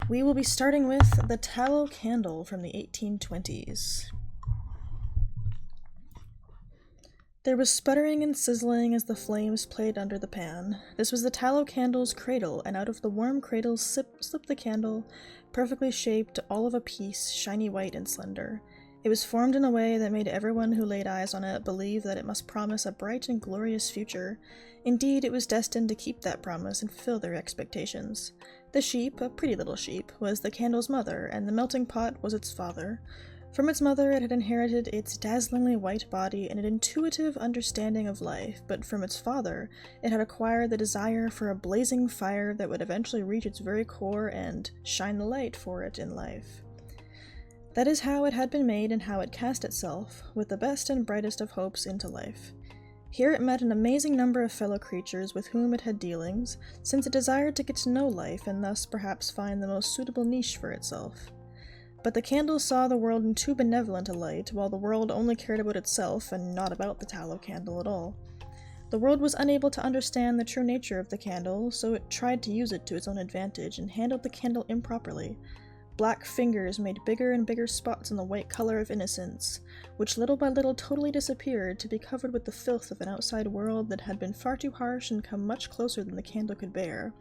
We will be starting with the tallow candle from the 1820s. There was sputtering and sizzling as the flames played under the pan. This was the tallow candle's cradle, and out of the warm cradle slipped the candle, perfectly shaped, all of a piece, shiny white and slender. It was formed in a way that made everyone who laid eyes on it believe that it must promise a bright and glorious future. Indeed, it was destined to keep that promise and fulfill their expectations. The sheep, a pretty little sheep, was the candle's mother, and the melting pot was its father. From its mother it had inherited its dazzlingly white body and an intuitive understanding of life, but from its father it had acquired the desire for a blazing fire that would eventually reach its very core and shine the light for it in life. That is how it had been made and how it cast itself, with the best and brightest of hopes, into life. Here it met an amazing number of fellow creatures with whom it had dealings, since it desired to get to know life and thus perhaps find the most suitable niche for itself. But the candle saw the world in too benevolent a light, while the world only cared about itself and not about the tallow candle at all. The world was unable to understand the true nature of the candle, so it tried to use it to its own advantage and handled the candle improperly. Black fingers made bigger and bigger spots on the white color of innocence, which little by little totally disappeared to be covered with the filth of an outside world that had been far too harsh and come much closer than the candle could bear,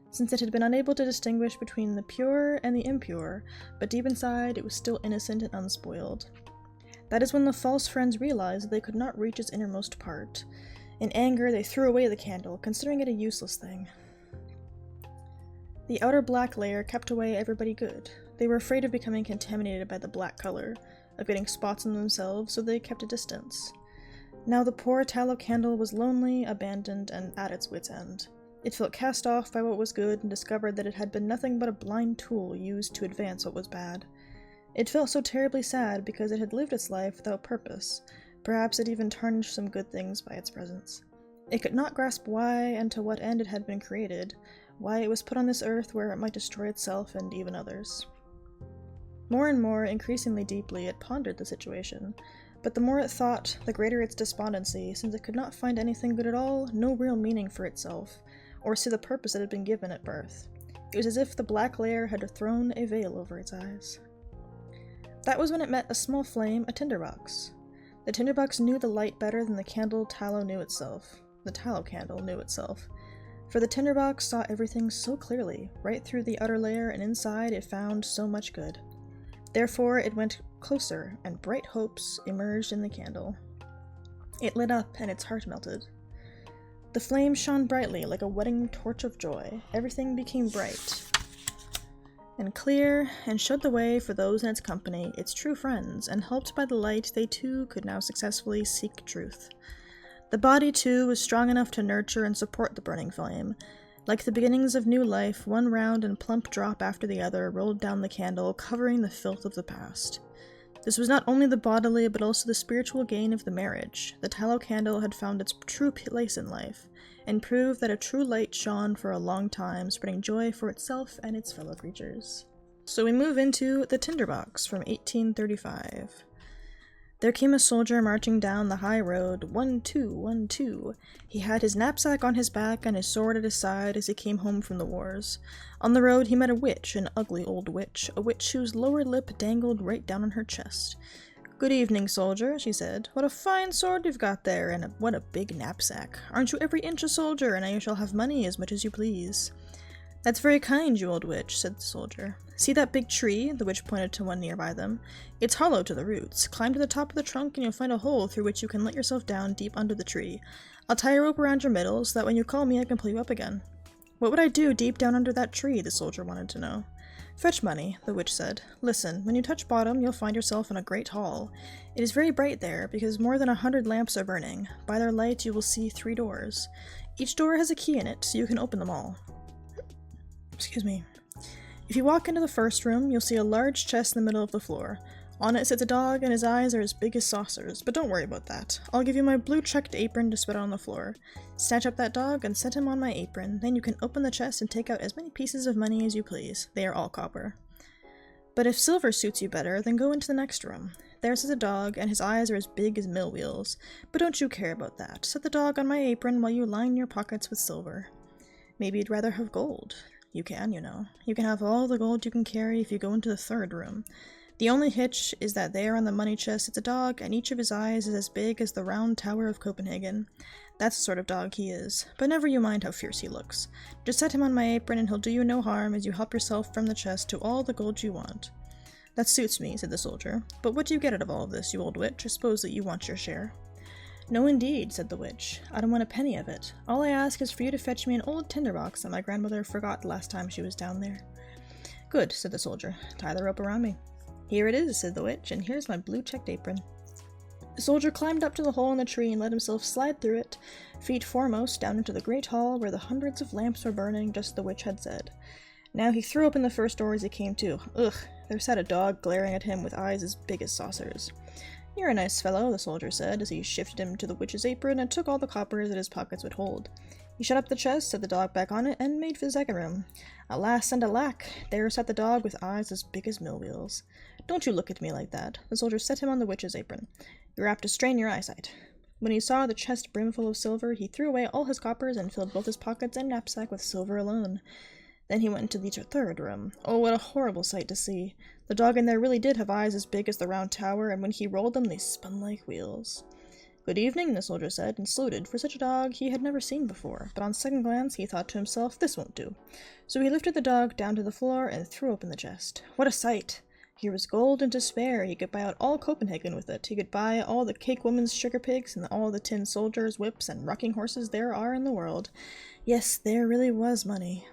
since it had been unable to distinguish between the pure and the impure, but deep inside it was still innocent and unspoiled. That is when the false friends realized that they could not reach its innermost part. In anger, they threw away the candle, considering it a useless thing. The outer black layer kept away everybody good. They were afraid of becoming contaminated by the black color, of getting spots on themselves, so they kept a distance. Now the poor tallow candle was lonely, abandoned, and at its wit's end. It felt cast off by what was good and discovered that it had been nothing but a blind tool used to advance what was bad. It felt so terribly sad because it had lived its life without purpose. Perhaps it even tarnished some good things by its presence. It could not grasp why and to what end it had been created, why it was put on this earth where it might destroy itself and even others. More and more, increasingly deeply, it pondered the situation, but the more it thought, the greater its despondency, since it could not find anything good at all, no real meaning for itself, or see the purpose it had been given at birth. It was as if the black layer had thrown a veil over its eyes. That was when it met a small flame, a tinderbox. The tinderbox knew the light better than the candle tallow knew itself. The tallow candle knew itself. For the tinderbox saw everything so clearly, right through the outer layer, and inside it found so much good. Therefore it went closer, and bright hopes emerged in the candle. It lit up, and its heart melted. The flame shone brightly like a wedding torch of joy. Everything became bright and clear, and showed the way for those in its company, its true friends, and helped by the light they too could now successfully seek truth. The body too was strong enough to nurture and support the burning flame. Like the beginnings of new life, one round and plump drop after the other rolled down the candle, covering the filth of the past. This was not only the bodily, but also the spiritual gain of the marriage. The tallow candle had found its true place in life, and proved that a true light shone for a long time, spreading joy for itself and its fellow creatures. So we move into the tinderbox from 1835. There came a soldier marching down the high road, 1, 2, 1, 2. He had his knapsack on his back and his sword at his side as he came home from the wars. On the road he met a witch, an ugly old witch, a witch whose lower lip dangled right down on her chest. "Good evening, soldier," she said. "What a fine sword you've got there, and what a big knapsack. Aren't you every inch a soldier, and now you shall have money as much as you please." "That's very kind, you old witch," said the soldier. "See that big tree?" The witch pointed to one nearby them. "It's hollow to the roots. Climb to the top of the trunk and you'll find a hole through which you can let yourself down deep under the tree. I'll tie a rope around your middle so that when you call me I can pull you up again." "What would I do deep down under that tree?" the soldier wanted to know. "Fetch money," the witch said. "Listen, when you touch bottom you'll find yourself in a great hall. It is very bright there because more than 100 lamps are burning. By their light you will see 3 doors. Each door has a key in it, so you can open them all. Excuse me. If you walk into the first room, you'll see a large chest in the middle of the floor. On it sits a dog, and his eyes are as big as saucers, but don't worry about that. I'll give you my blue checked apron to spread on the floor. Snatch up that dog and set him on my apron, then you can open the chest and take out as many pieces of money as you please. They are all copper. But if silver suits you better, then go into the next room. There sits a dog, and his eyes are as big as mill wheels, but don't you care about that. Set the dog on my apron while you line your pockets with silver. Maybe you'd rather have gold. You can, you know. You can have all the gold you can carry if you go into the third room. The only hitch is that there on the money chest sits a dog, and each of his eyes is as big as the round tower of Copenhagen. That's the sort of dog he is, but never you mind how fierce he looks. Just set him on my apron and he'll do you no harm as you help yourself from the chest to all the gold you want. That suits me, said the soldier. But what do you get out of all of this, you old witch? I suppose that you want your share. No indeed, said the witch. I don't want a penny of it. All I ask is for you to fetch me an old tinderbox that my grandmother forgot the last time she was down there. Good, said the soldier. Tie the rope around me. Here it is, said the witch, and here's my blue-checked apron. The soldier climbed up to the hole in the tree and let himself slide through it, feet foremost, down into the great hall where the hundreds of lamps were burning just as the witch had said. Now he threw open the first door as he came to. Ugh, there sat a dog glaring at him with eyes as big as saucers. You're a nice fellow, the soldier said, as he shifted him to the witch's apron and took all the coppers that his pockets would hold. He shut up the chest, set the dog back on it, and made for the second room. Alas and alack, there sat the dog with eyes as big as mill wheels. Don't you look at me like that. The soldier set him on the witch's apron. You're apt to strain your eyesight. When he saw the chest brimful of silver, he threw away all his coppers and filled both his pockets and knapsack with silver alone. Then he went into the third room. Oh, what a horrible sight to see. The dog in there really did have eyes as big as the round tower, and when he rolled them, they spun like wheels. Good evening, the soldier said, and saluted, for such a dog he had never seen before, but on second glance he thought to himself, this won't do. So he lifted the dog down to the floor and threw open the chest. What a sight! Here was gold and to spare. He could buy out all Copenhagen with it. He could buy all the cake woman's sugar pigs and all the tin soldiers' whips and rocking horses there are in the world. Yes, there really was money.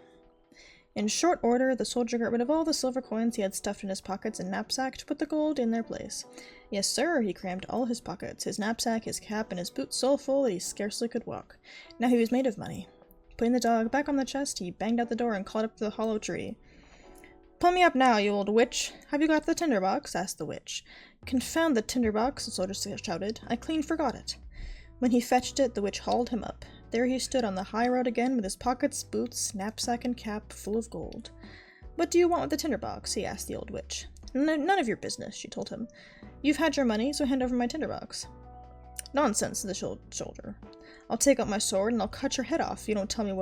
In short order, the soldier got rid of all the silver coins he had stuffed in his pockets and knapsack to put the gold in their place. Yes, sir, he crammed all his pockets, his knapsack, his cap, and his boots so full that he scarcely could walk. Now he was made of money. Putting the dog back on the chest, he banged out the door and called up to the hollow tree. Pull me up now, you old witch. Have you got the tinderbox? Asked the witch. Confound the tinderbox, the soldier shouted. I clean forgot it. When he fetched it, the witch hauled him up. There he stood on the high road again, with his pockets, boots, knapsack, and cap full of gold. What do you want with the tinderbox? He asked the old witch. None of your business, she told him. You've had your money, so hand over my tinderbox. Nonsense, said the soldier. I'll take out my sword and I'll cut your head off if you don't tell me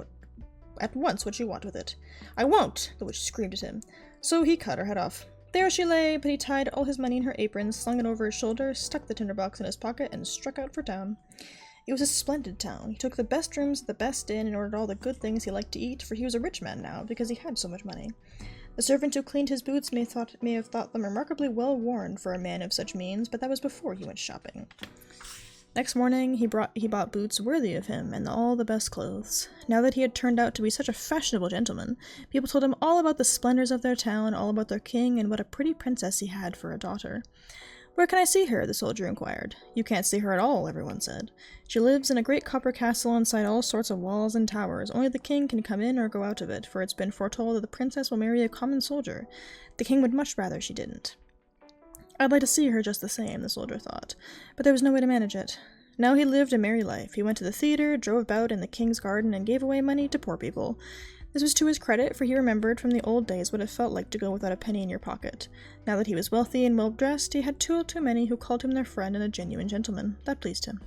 at once what you want with it. I won't, the witch screamed at him. So he cut her head off. There she lay, but he tied all his money in her apron, slung it over his shoulder, stuck the tinderbox in his pocket, and struck out for town. It was a splendid town. He took the best rooms at the best inn and ordered all the good things he liked to eat, for he was a rich man now, because he had so much money. The servant who cleaned his boots may have thought them remarkably well worn for a man of such means, but that was before he went shopping. Next morning, he bought boots worthy of him, and all the best clothes. Now that he had turned out to be such a fashionable gentleman, people told him all about the splendors of their town, all about their king, and what a pretty princess he had for a daughter. Where can I see her? The soldier inquired. You can't see her at all, everyone said. She lives in a great copper castle inside all sorts of walls and towers. Only the king can come in or go out of it, for it's been foretold that the princess will marry a common soldier. The king would much rather she didn't. I'd like to see her just the same, the soldier thought, but there was no way to manage it. Now he lived a merry life. He went to the theater, drove about in the king's garden, and gave away money to poor people. This was to his credit, for he remembered from the old days what it felt like to go without a penny in your pocket. Now that he was wealthy and well-dressed, he had too many who called him their friend and a genuine gentleman. That pleased him.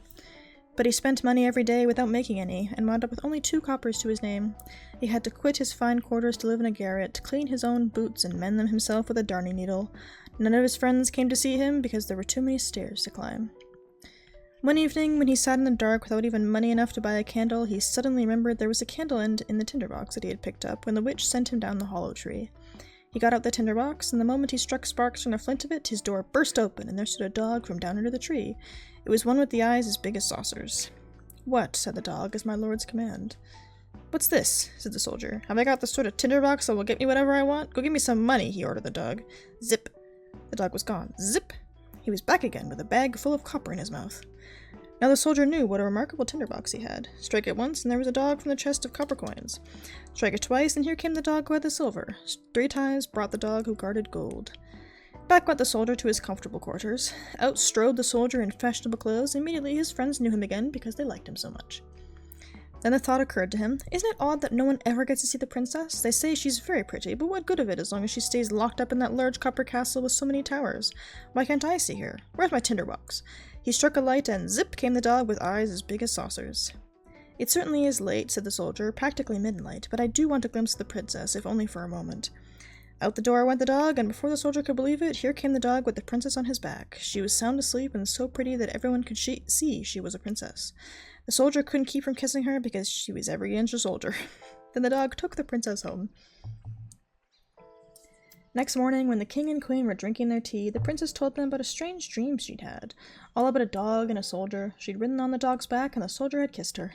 But he spent money every day without making any, and wound up with only 2 coppers to his name. He had to quit his fine quarters to live in a garret, clean his own boots, and mend them himself with a darning needle. None of his friends came to see him, because there were too many stairs to climb. One evening, when he sat in the dark without even money enough to buy a candle, he suddenly remembered there was a candle end in the tinderbox that he had picked up when the witch sent him down the hollow tree. He got out the tinderbox, and the moment he struck sparks from the flint of it, his door burst open, and there stood a dog from down under the tree. It was one with the eyes as big as saucers. What, said the dog, is my lord's command? What's this? Said the soldier. Have I got the sort of tinderbox that will get me whatever I want? Go give me some money, he ordered the dog. Zip. The dog was gone. Zip. He was back again with a bag full of copper in his mouth. Now the soldier knew what a remarkable tinderbox he had. Strike it once, and there was a dog from the chest of copper coins. Strike it twice, and here came the dog who had the silver. 3 times brought the dog who guarded gold. Back went the soldier to his comfortable quarters. Out strode the soldier in fashionable clothes. Immediately his friends knew him again because they liked him so much. Then the thought occurred to him, isn't it odd that no one ever gets to see the princess? They say she's very pretty, but what good of it as long as she stays locked up in that large copper castle with so many towers? Why can't I see her? Where's my tinderbox? He struck a light, and zip came the dog with eyes as big as saucers. "It certainly is late," said the soldier, "practically midnight, but I do want a glimpse of the princess, if only for a moment." Out the door went the dog, and before the soldier could believe it, here came the dog with the princess on his back. She was sound asleep and so pretty that everyone could see she was a princess. The soldier couldn't keep from kissing her because she was every inch a soldier. Then the dog took the princess home. Next morning, when the king and queen were drinking their tea, the princess told them about a strange dream she'd had, all about a dog and a soldier. She'd ridden on the dog's back, and the soldier had kissed her.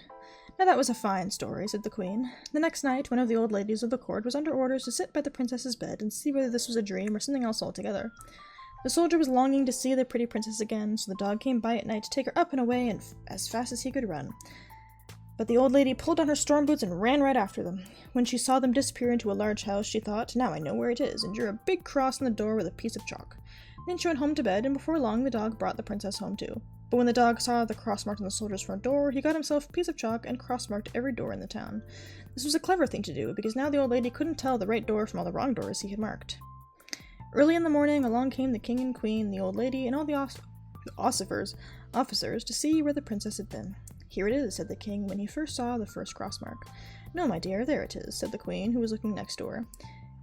"Now that was a fine story," said the queen. The next night, one of the old ladies of the court was under orders to sit by the princess's bed and see whether this was a dream or something else altogether. The soldier was longing to see the pretty princess again, so the dog came by at night to take her up and away and as fast as he could run. But the old lady pulled on her storm boots and ran right after them. When she saw them disappear into a large house, she thought, "Now I know where it is," and drew a big cross on the door with a piece of chalk. Then she went home to bed, and before long the dog brought the princess home too. But when the dog saw the cross marked on the soldier's front door, he got himself a piece of chalk and cross-marked every door in the town. This was a clever thing to do, because now the old lady couldn't tell the right door from all the wrong doors he had marked. Early in the morning, along came the king and queen, the old lady, and all the officers to see where the princess had been. "Here it is," said the king when he first saw the first cross mark. "No, my dear, there it is," said the queen, who was looking next door.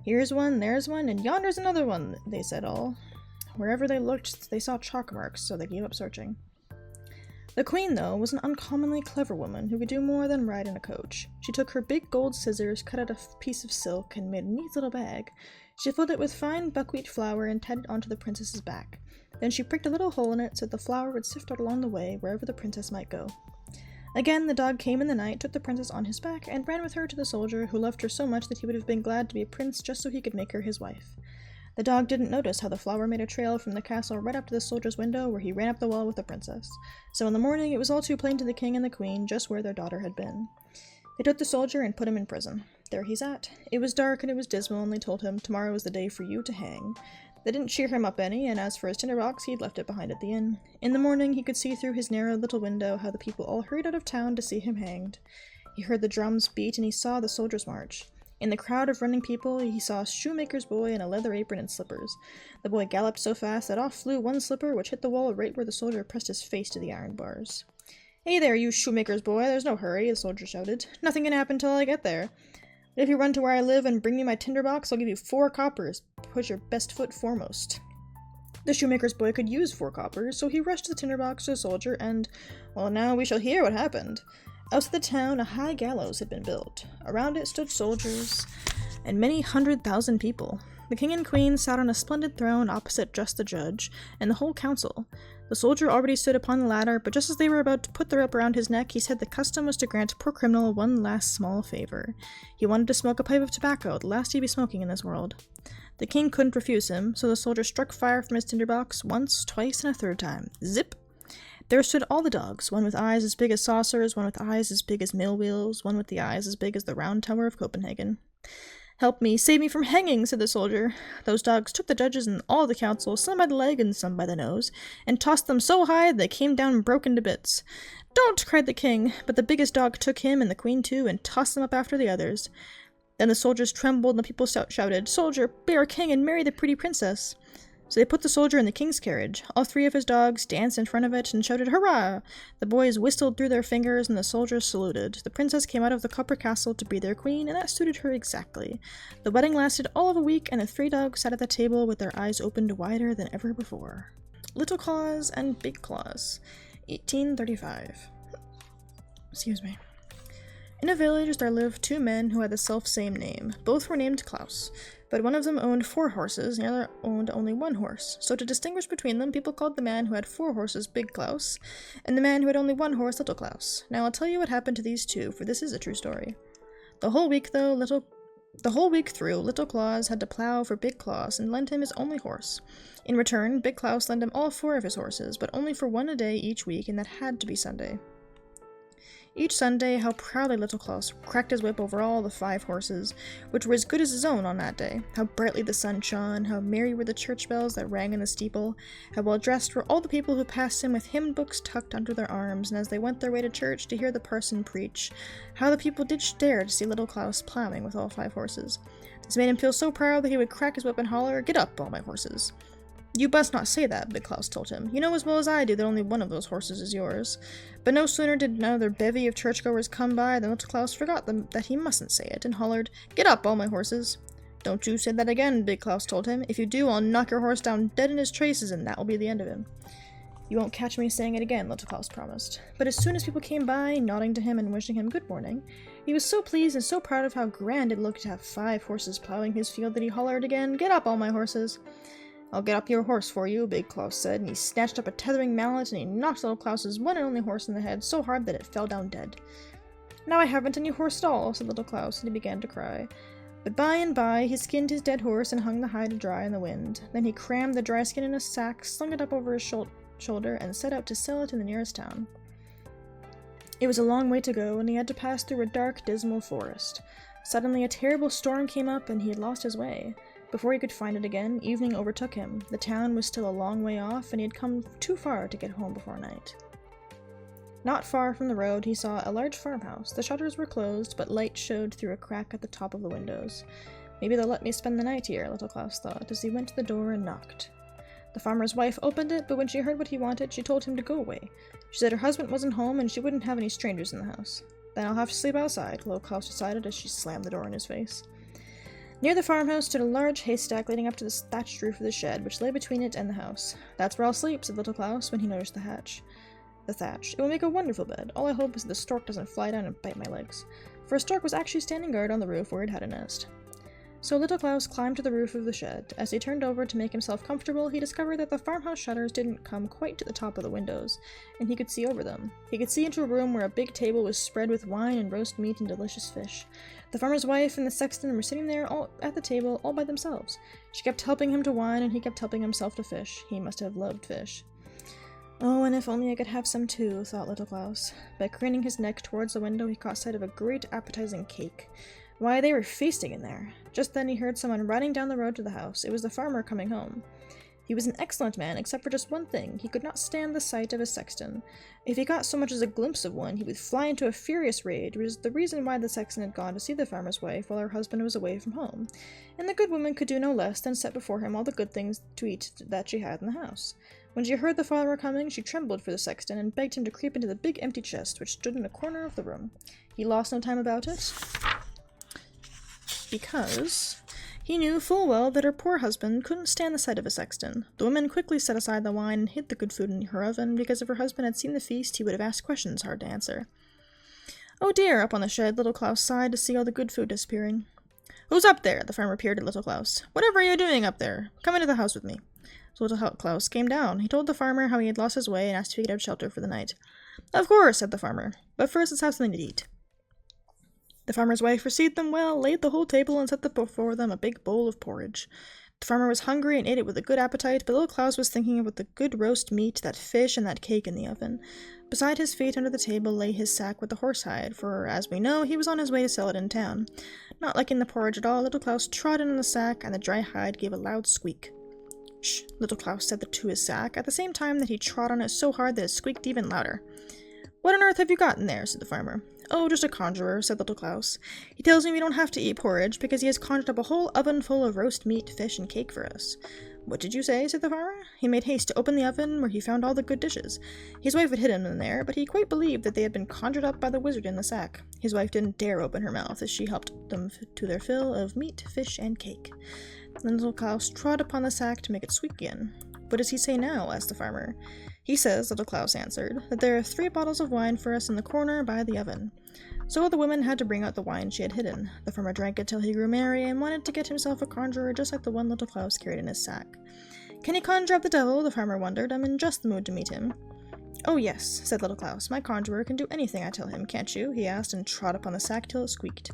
"Here's one, there's one, and yonder's another one," they said all. Wherever they looked, they saw chalk marks, so they gave up searching. The queen, though, was an uncommonly clever woman who could do more than ride in a coach. She took her big gold scissors, cut out a piece of silk, and made a neat little bag. She filled it with fine buckwheat flour and tied it onto the princess's back. Then she pricked a little hole in it so the flour would sift out along the way wherever the princess might go. Again, the dog came in the night, took the princess on his back, and ran with her to the soldier, who loved her so much that he would have been glad to be a prince just so he could make her his wife. The dog didn't notice how the flour made a trail from the castle right up to the soldier's window, where he ran up the wall with the princess. So in the morning, it was all too plain to the king and the queen just where their daughter had been. They took the soldier and put him in prison. There he sat. It was dark and it was dismal, and they told him tomorrow was the day for you to hang. They didn't cheer him up any, and as for his tinderbox, he'd left it behind at the inn. In the morning, he could see through his narrow little window how the people all hurried out of town to see him hanged. He heard the drums beat, and he saw the soldiers march. In the crowd of running people, he saw a shoemaker's boy in a leather apron and slippers. The boy galloped so fast that off flew one slipper, which hit the wall right where the soldier pressed his face to the iron bars. "Hey there, you shoemaker's boy, there's no hurry," the soldier shouted. "Nothing can happen till I get there. But if you run to where I live and bring me my tinderbox, I'll give you 4 coppers. Put your best foot foremost." The shoemaker's boy could use 4 coppers, so he rushed the tinderbox to the soldier, and, well, now we shall hear what happened. Outside the town, a high gallows had been built. Around it stood soldiers and many 100,000 people. The king and queen sat on a splendid throne opposite just the judge and the whole council. The soldier already stood upon the ladder, but just as they were about to put the rope around his neck, he said the custom was to grant poor criminal one last small favor. He wanted to smoke a pipe of tobacco, the last he'd be smoking in this world. The king couldn't refuse him, so the soldier struck fire from his tinderbox once, twice, and a third time. Zip! There stood all the dogs, one with eyes as big as saucers, one with eyes as big as mill wheels, one with the eyes as big as the round tower of Copenhagen. "Help me, save me from hanging," said the soldier. Those dogs took the judges and all the council, some by the leg and some by the nose, and tossed them so high they came down and broke into bits. "Don't!" cried the king, but the biggest dog took him and the queen too, and tossed them up after the others. Then the soldiers trembled, and the people shouted, "Soldier, be our king and marry the pretty princess." So they put the soldier in the king's carriage. All 3 of his dogs danced in front of it and shouted, "Hurrah!" The boys whistled through their fingers, and the soldiers saluted. The princess came out of the copper castle to be their queen, and that suited her exactly. The wedding lasted all of a week, and the 3 dogs sat at the table with their eyes opened wider than ever before. Little Claus and Big Claus, 1835. Excuse me. In a village there lived 2 men who had the self-same name. Both were named Klaus, but one of them owned 4 horses, and the other owned only 1 horse. So to distinguish between them, people called the man who had 4 horses Big Klaus, and the man who had only 1 horse Little Klaus. Now I'll tell you what happened to these 2, for this is a true story. The whole week through, Little Claus had to plow for Big Klaus and lend him his only horse. In return, Big Klaus lent him all 4 of his horses, but only for 1 a day each week, and that had to be Sunday. Each Sunday, how proudly Little Claus cracked his whip over all the 5 horses, which were as good as his own on that day. How brightly the sun shone, how merry were the church bells that rang in the steeple, how well dressed were all the people who passed him with hymn books tucked under their arms, and as they went their way to church to hear the parson preach, how the people did stare to see Little Claus plowing with all 5 horses. This made him feel so proud that he would crack his whip and holler, "Get up, all my horses!" You must not say that, Big Klaus told him. You know as well as I do that only one of those horses is yours. But no sooner did another bevy of churchgoers come by than little Klaus forgot that he mustn't say it, and hollered, "Get up, all my horses!" "Don't you say that again," Big Klaus told him. "If you do, I'll knock your horse down dead in his traces, and that will be the end of him." "You won't catch me saying it again," little Klaus promised. But as soon as people came by, nodding to him and wishing him good morning, he was so pleased and so proud of how grand it looked to have 5 horses plowing his field that he hollered again, "Get up, all my horses!" "I'll get up your horse for you," Big Klaus said, and he snatched up a tethering mallet and he knocked little Klaus's one and only horse in the head so hard that it fell down dead. "Now I haven't any horse at all," said little Klaus, and he began to cry. But by and by he skinned his dead horse and hung the hide to dry in the wind. Then he crammed the dry skin in a sack, slung it up over his shoulder, and set out to sell it in the nearest town. It was a long way to go, and he had to pass through a dark, dismal forest. Suddenly a terrible storm came up, and he had lost his way. Before he could find it again, evening overtook him. The town was still a long way off, and he had come too far to get home before night. Not far from the road, he saw a large farmhouse. The shutters were closed, but light showed through a crack at the top of the windows. "Maybe they'll let me spend the night here," little Klaus thought, as he went to the door and knocked. The farmer's wife opened it, but when she heard what he wanted, she told him to go away. She said her husband wasn't home, and she wouldn't have any strangers in the house. "Then I'll have to sleep outside," little Klaus decided as she slammed the door in his face. Near the farmhouse stood a large haystack leading up to the thatched roof of the shed, which lay between it and the house. "That's where I'll sleep," said little Klaus when he noticed the thatch. "It will make a wonderful bed. All I hope is that the stork doesn't fly down and bite my legs." For a stork was actually standing guard on the roof where it had a nest. So little Klaus climbed to the roof of the shed. As he turned over to make himself comfortable, he discovered that the farmhouse shutters didn't come quite to the top of the windows, and he could see over them. He could see into a room where a big table was spread with wine and roast meat and delicious fish. The farmer's wife and the sexton were sitting there at the table all by themselves. She kept helping him to wine, and he kept helping himself to fish. He must have loved fish. "Oh, and if only I could have some too," thought little Klaus. By craning his neck towards the window, he caught sight of a great appetizing cake. Why, they were feasting in there! Just then he heard someone riding down the road to the house. It was the farmer coming home. He was an excellent man, except for just one thing. He could not stand the sight of a sexton. If he got so much as a glimpse of one, he would fly into a furious rage, which was the reason why the sexton had gone to see the farmer's wife while her husband was away from home. And the good woman could do no less than set before him all the good things to eat that she had in the house. When she heard the farmer coming, she trembled for the sexton and begged him to creep into the big empty chest which stood in a corner of the room. He lost no time about it, because he knew full well that her poor husband couldn't stand the sight of a sexton. The woman quickly set aside the wine and hid the good food in her oven, because if her husband had seen the feast, he would have asked questions hard to answer. "Oh dear," up on the shed, little Klaus sighed to see all the good food disappearing. "Who's up there?" The farmer peered at little Klaus. "Whatever are you doing up there? Come into the house with me." So little Klaus came down. He told the farmer how he had lost his way and asked if he could have shelter for the night. "Of course," said the farmer, "but first let's have something to eat." The farmer's wife received them well, laid the whole table, and set before them a big bowl of porridge. The farmer was hungry and ate it with a good appetite, but little Klaus was thinking about the good roast meat, that fish, and that cake in the oven. Beside his feet under the table lay his sack with the horsehide, for, as we know, he was on his way to sell it in town. Not liking the porridge at all, little Klaus trod in on the sack, and the dry hide gave a loud squeak. "Shh," little Klaus said to his sack, at the same time that he trod on it so hard that it squeaked even louder. "What on earth have you got in there?" said the farmer. "Oh, just a conjurer," said little Klaus. "He tells me we don't have to eat porridge, because he has conjured up a whole oven full of roast meat, fish, and cake for us." "What did you say?" said the farmer. He made haste to open the oven, where he found all the good dishes. His wife had hidden them in there, but he quite believed that they had been conjured up by the wizard in the sack. His wife didn't dare open her mouth, as she helped them to their fill of meat, fish, and cake. Then little Klaus trod upon the sack to make it squeak again. "What does he say now?" asked the farmer. "He says," little Klaus answered, "that there are 3 bottles of wine for us in the corner by the oven." So the woman had to bring out the wine she had hidden. The farmer drank it till he grew merry, and wanted to get himself a conjurer just like the one little Klaus carried in his sack. "Can he conjure up the devil?" the farmer wondered. "I'm in just the mood to meet him." "Oh yes," said little Klaus. "My conjurer can do anything I tell him, can't you?" he asked, and trod upon the sack till it squeaked.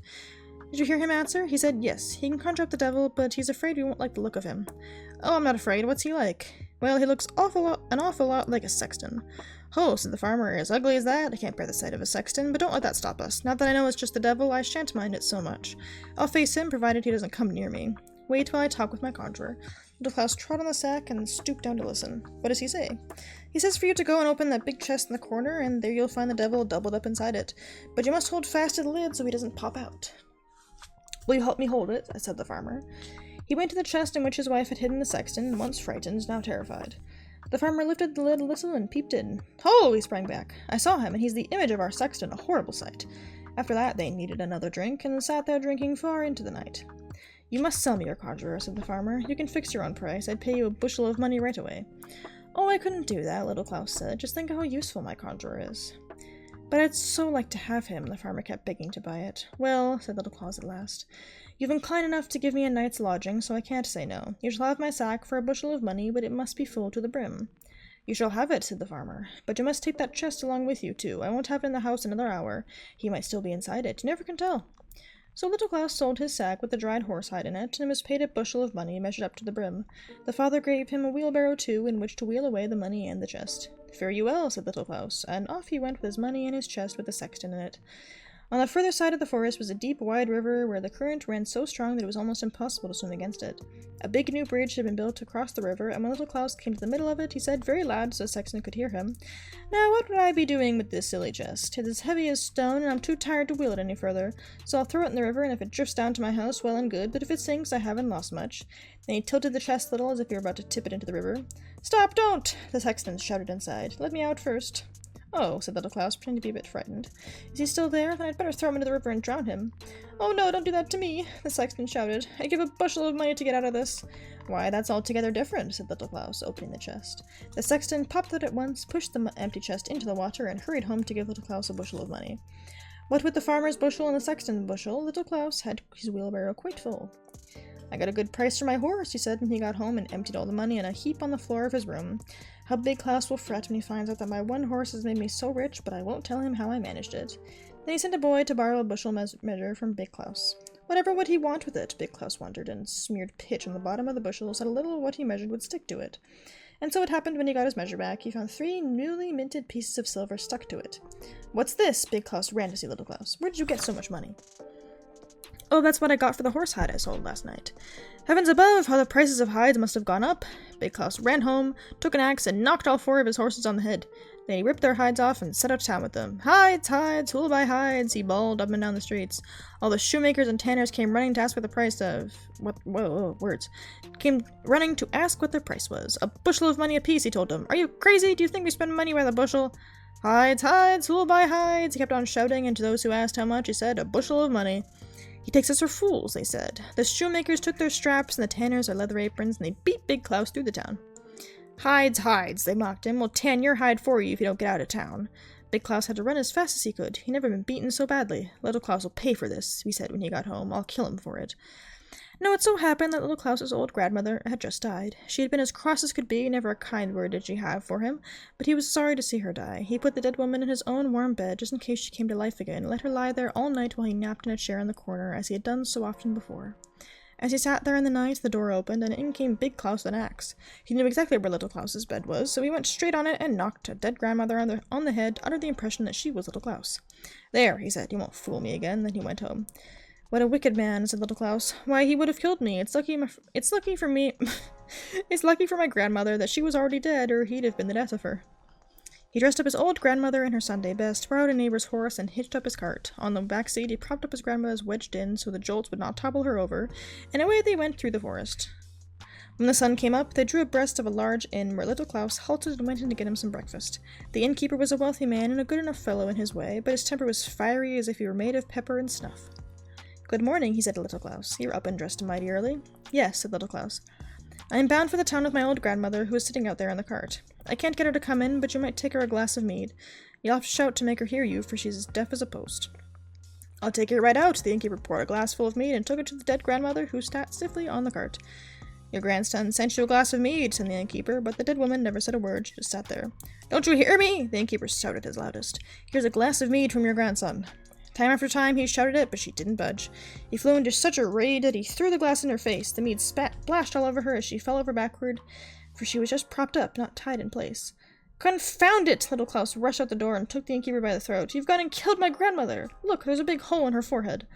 "Did you hear him answer? He said yes, he can conjure up the devil, but he's afraid we won't like the look of him." "Oh, I'm not afraid. What's he like?" "Well, he looks an awful lot like a sexton." "Oh," said the farmer, "as ugly as that? I can't bear the sight of a sexton, but don't let that stop us. Now that I know it's just the devil, I shan't mind it so much. I'll face him, provided he doesn't come near me. Wait while I talk with my conjurer." Little Klaus trod on the sack and stooped down to listen. "What does he say?" "He says for you to go and open that big chest in the corner, and there you'll find the devil doubled up inside it. But you must hold fast to the lid so he doesn't pop out." "Will you help me hold it?" said the farmer. He went to the chest in which his wife had hidden the sexton, once frightened, now terrified. The farmer lifted the lid a little and peeped in. "Ho!" he sprang back. "I saw him, and he's the image of our sexton, a horrible sight." After that, they needed another drink, and sat there drinking far into the night. "You must sell me your conjurer," said the farmer. "You can fix your own price. I'd pay you a bushel of money right away." "Oh, I couldn't do that," Little Klaus said. "Just think how useful my conjurer is." "But I'd so like to have him," the farmer kept begging to buy it. "Well," said Little Klaus at last, "you've been kind enough to give me a night's lodging, so I can't say no. You shall have my sack for a bushel of money, but it must be full to the brim." "You shall have it," said the farmer, "but you must take that chest along with you, too. I won't have it in the house another hour. He might still be inside it. You never can tell." So Little Klaus sold his sack with the dried horsehide in it, and was paid a bushel of money measured up to the brim. The father gave him a wheelbarrow, too, in which to wheel away the money and the chest. "Fare you well," said Little Klaus, and off he went with his money and his chest with the sexton in it. On the further side of the forest was a deep, wide river where the current ran so strong that it was almost impossible to swim against it. A big new bridge had been built across the river, and when Little Klaus came to the middle of it, he said very loud so the sexton could hear him, "Now what would I be doing with this silly chest? It is as heavy as stone, and I'm too tired to wheel it any further, so I'll throw it in the river, and if it drifts down to my house, well and good, but if it sinks, I haven't lost much." Then he tilted the chest a little, as if he were about to tip it into the river. "Stop, don't!" the sexton shouted inside. "Let me out first." "Oh," said Little Klaus, pretending to be a bit frightened. "Is he still there? Then I'd better throw him into the river and drown him." "Oh no, don't do that to me," the sexton shouted. "I'd give a bushel of money to get out of this." "Why, that's altogether different," said Little Klaus, opening the chest. The sexton popped it at once, pushed the empty chest into the water, and hurried home to give Little Klaus a bushel of money. What with the farmer's bushel and the sexton's bushel, Little Klaus had his wheelbarrow quite full. "I got a good price for my horse," he said when he got home and emptied all the money in a heap on the floor of his room. "How Big Klaus will fret when he finds out that my one horse has made me so rich, but I won't tell him how I managed it." Then he sent a boy to borrow a bushel measure from Big Klaus. Whatever would he want with it, Big Klaus wondered, and smeared pitch on the bottom of the bushel so that a little of what he measured would stick to it. And so it happened when he got his measure back, he found 3 newly minted pieces of silver stuck to it. "What's this?" Big Klaus ran to see Little Klaus. "Where did you get so much money?" "Oh, that's what I got for the horse hide I sold last night." Heavens above, how the prices of hides must have gone up! Big Klaus ran home, took an axe, and knocked all 4 of his horses on the head. Then he ripped their hides off and set out to town with them. "Hides, hides, who'll buy hides?" he bawled up and down the streets. All the shoemakers and tanners came running to ask what the price of... Came running to ask what the price was. "A bushel of money apiece," he told them. "Are you crazy? Do you think we spend money by the bushel?" "Hides, hides, who'll buy hides?" He kept on shouting, and to those who asked how much, he said, "A bushel of money." "He takes us for fools," they said. The shoemakers took their straps and the tanners their leather aprons, and they beat Big Klaus through the town. "Hides, hides," they mocked him. "We'll tan your hide for you if you don't get out of town." Big Klaus had to run as fast as he could. He'd never been beaten so badly. "Little Klaus will pay for this," he said when he got home. "I'll kill him for it." Now it so happened that Little Klaus's old grandmother had just died. She had been as cross as could be, never a kind word did she have for him, but he was sorry to see her die. He put the dead woman in his own warm bed, just in case she came to life again, and let her lie there all night while he napped in a chair in the corner, as he had done so often before. As he sat there in the night, the door opened, and in came Big Klaus with an axe. He knew exactly where Little Klaus's bed was, so he went straight on it and knocked a dead grandmother on the head, under the impression that she was Little Klaus. "There," he said, "you won't fool me again." Then he went home. "What a wicked man," said Little Klaus. "Why, he would have killed me. It's lucky for me. It's lucky for my grandmother that she was already dead, or he'd have been the death of her." He dressed up his old grandmother in her Sunday best, borrowed a neighbor's horse, and hitched up his cart. On the back seat he propped up his grandmother's wedged in so the jolts would not topple her over, and away they went through the forest. When the sun came up, they drew abreast of a large inn where Little Klaus halted and went in to get him some breakfast. The innkeeper was a wealthy man and a good enough fellow in his way, but his temper was fiery as if he were made of pepper and snuff. "Good morning," he said to Little Klaus. "You're up and dressed mighty early." "Yes," said Little Klaus. "I am bound for the town with my old grandmother, who is sitting out there in the cart. I can't get her to come in, but you might take her a glass of mead. You'll have to shout to make her hear you, for she's as deaf as a post." "I'll take her right out." The innkeeper poured a glass full of mead and took it to the dead grandmother, who sat stiffly on the cart. "Your grandson sent you a glass of mead," said the innkeeper, but the dead woman never said a word. She just sat there. "Don't you hear me?" the innkeeper shouted his loudest. "Here's a glass of mead from your grandson." Time after time he shouted it, but she didn't budge. He flew into such a rage that he threw the glass in her face. The mead splashed all over her as she fell over backward, for she was just propped up, not tied in place. "Confound it!" Little Klaus rushed out the door and took the innkeeper by the throat. "You've gone and killed my grandmother! Look, there's a big hole in her forehead."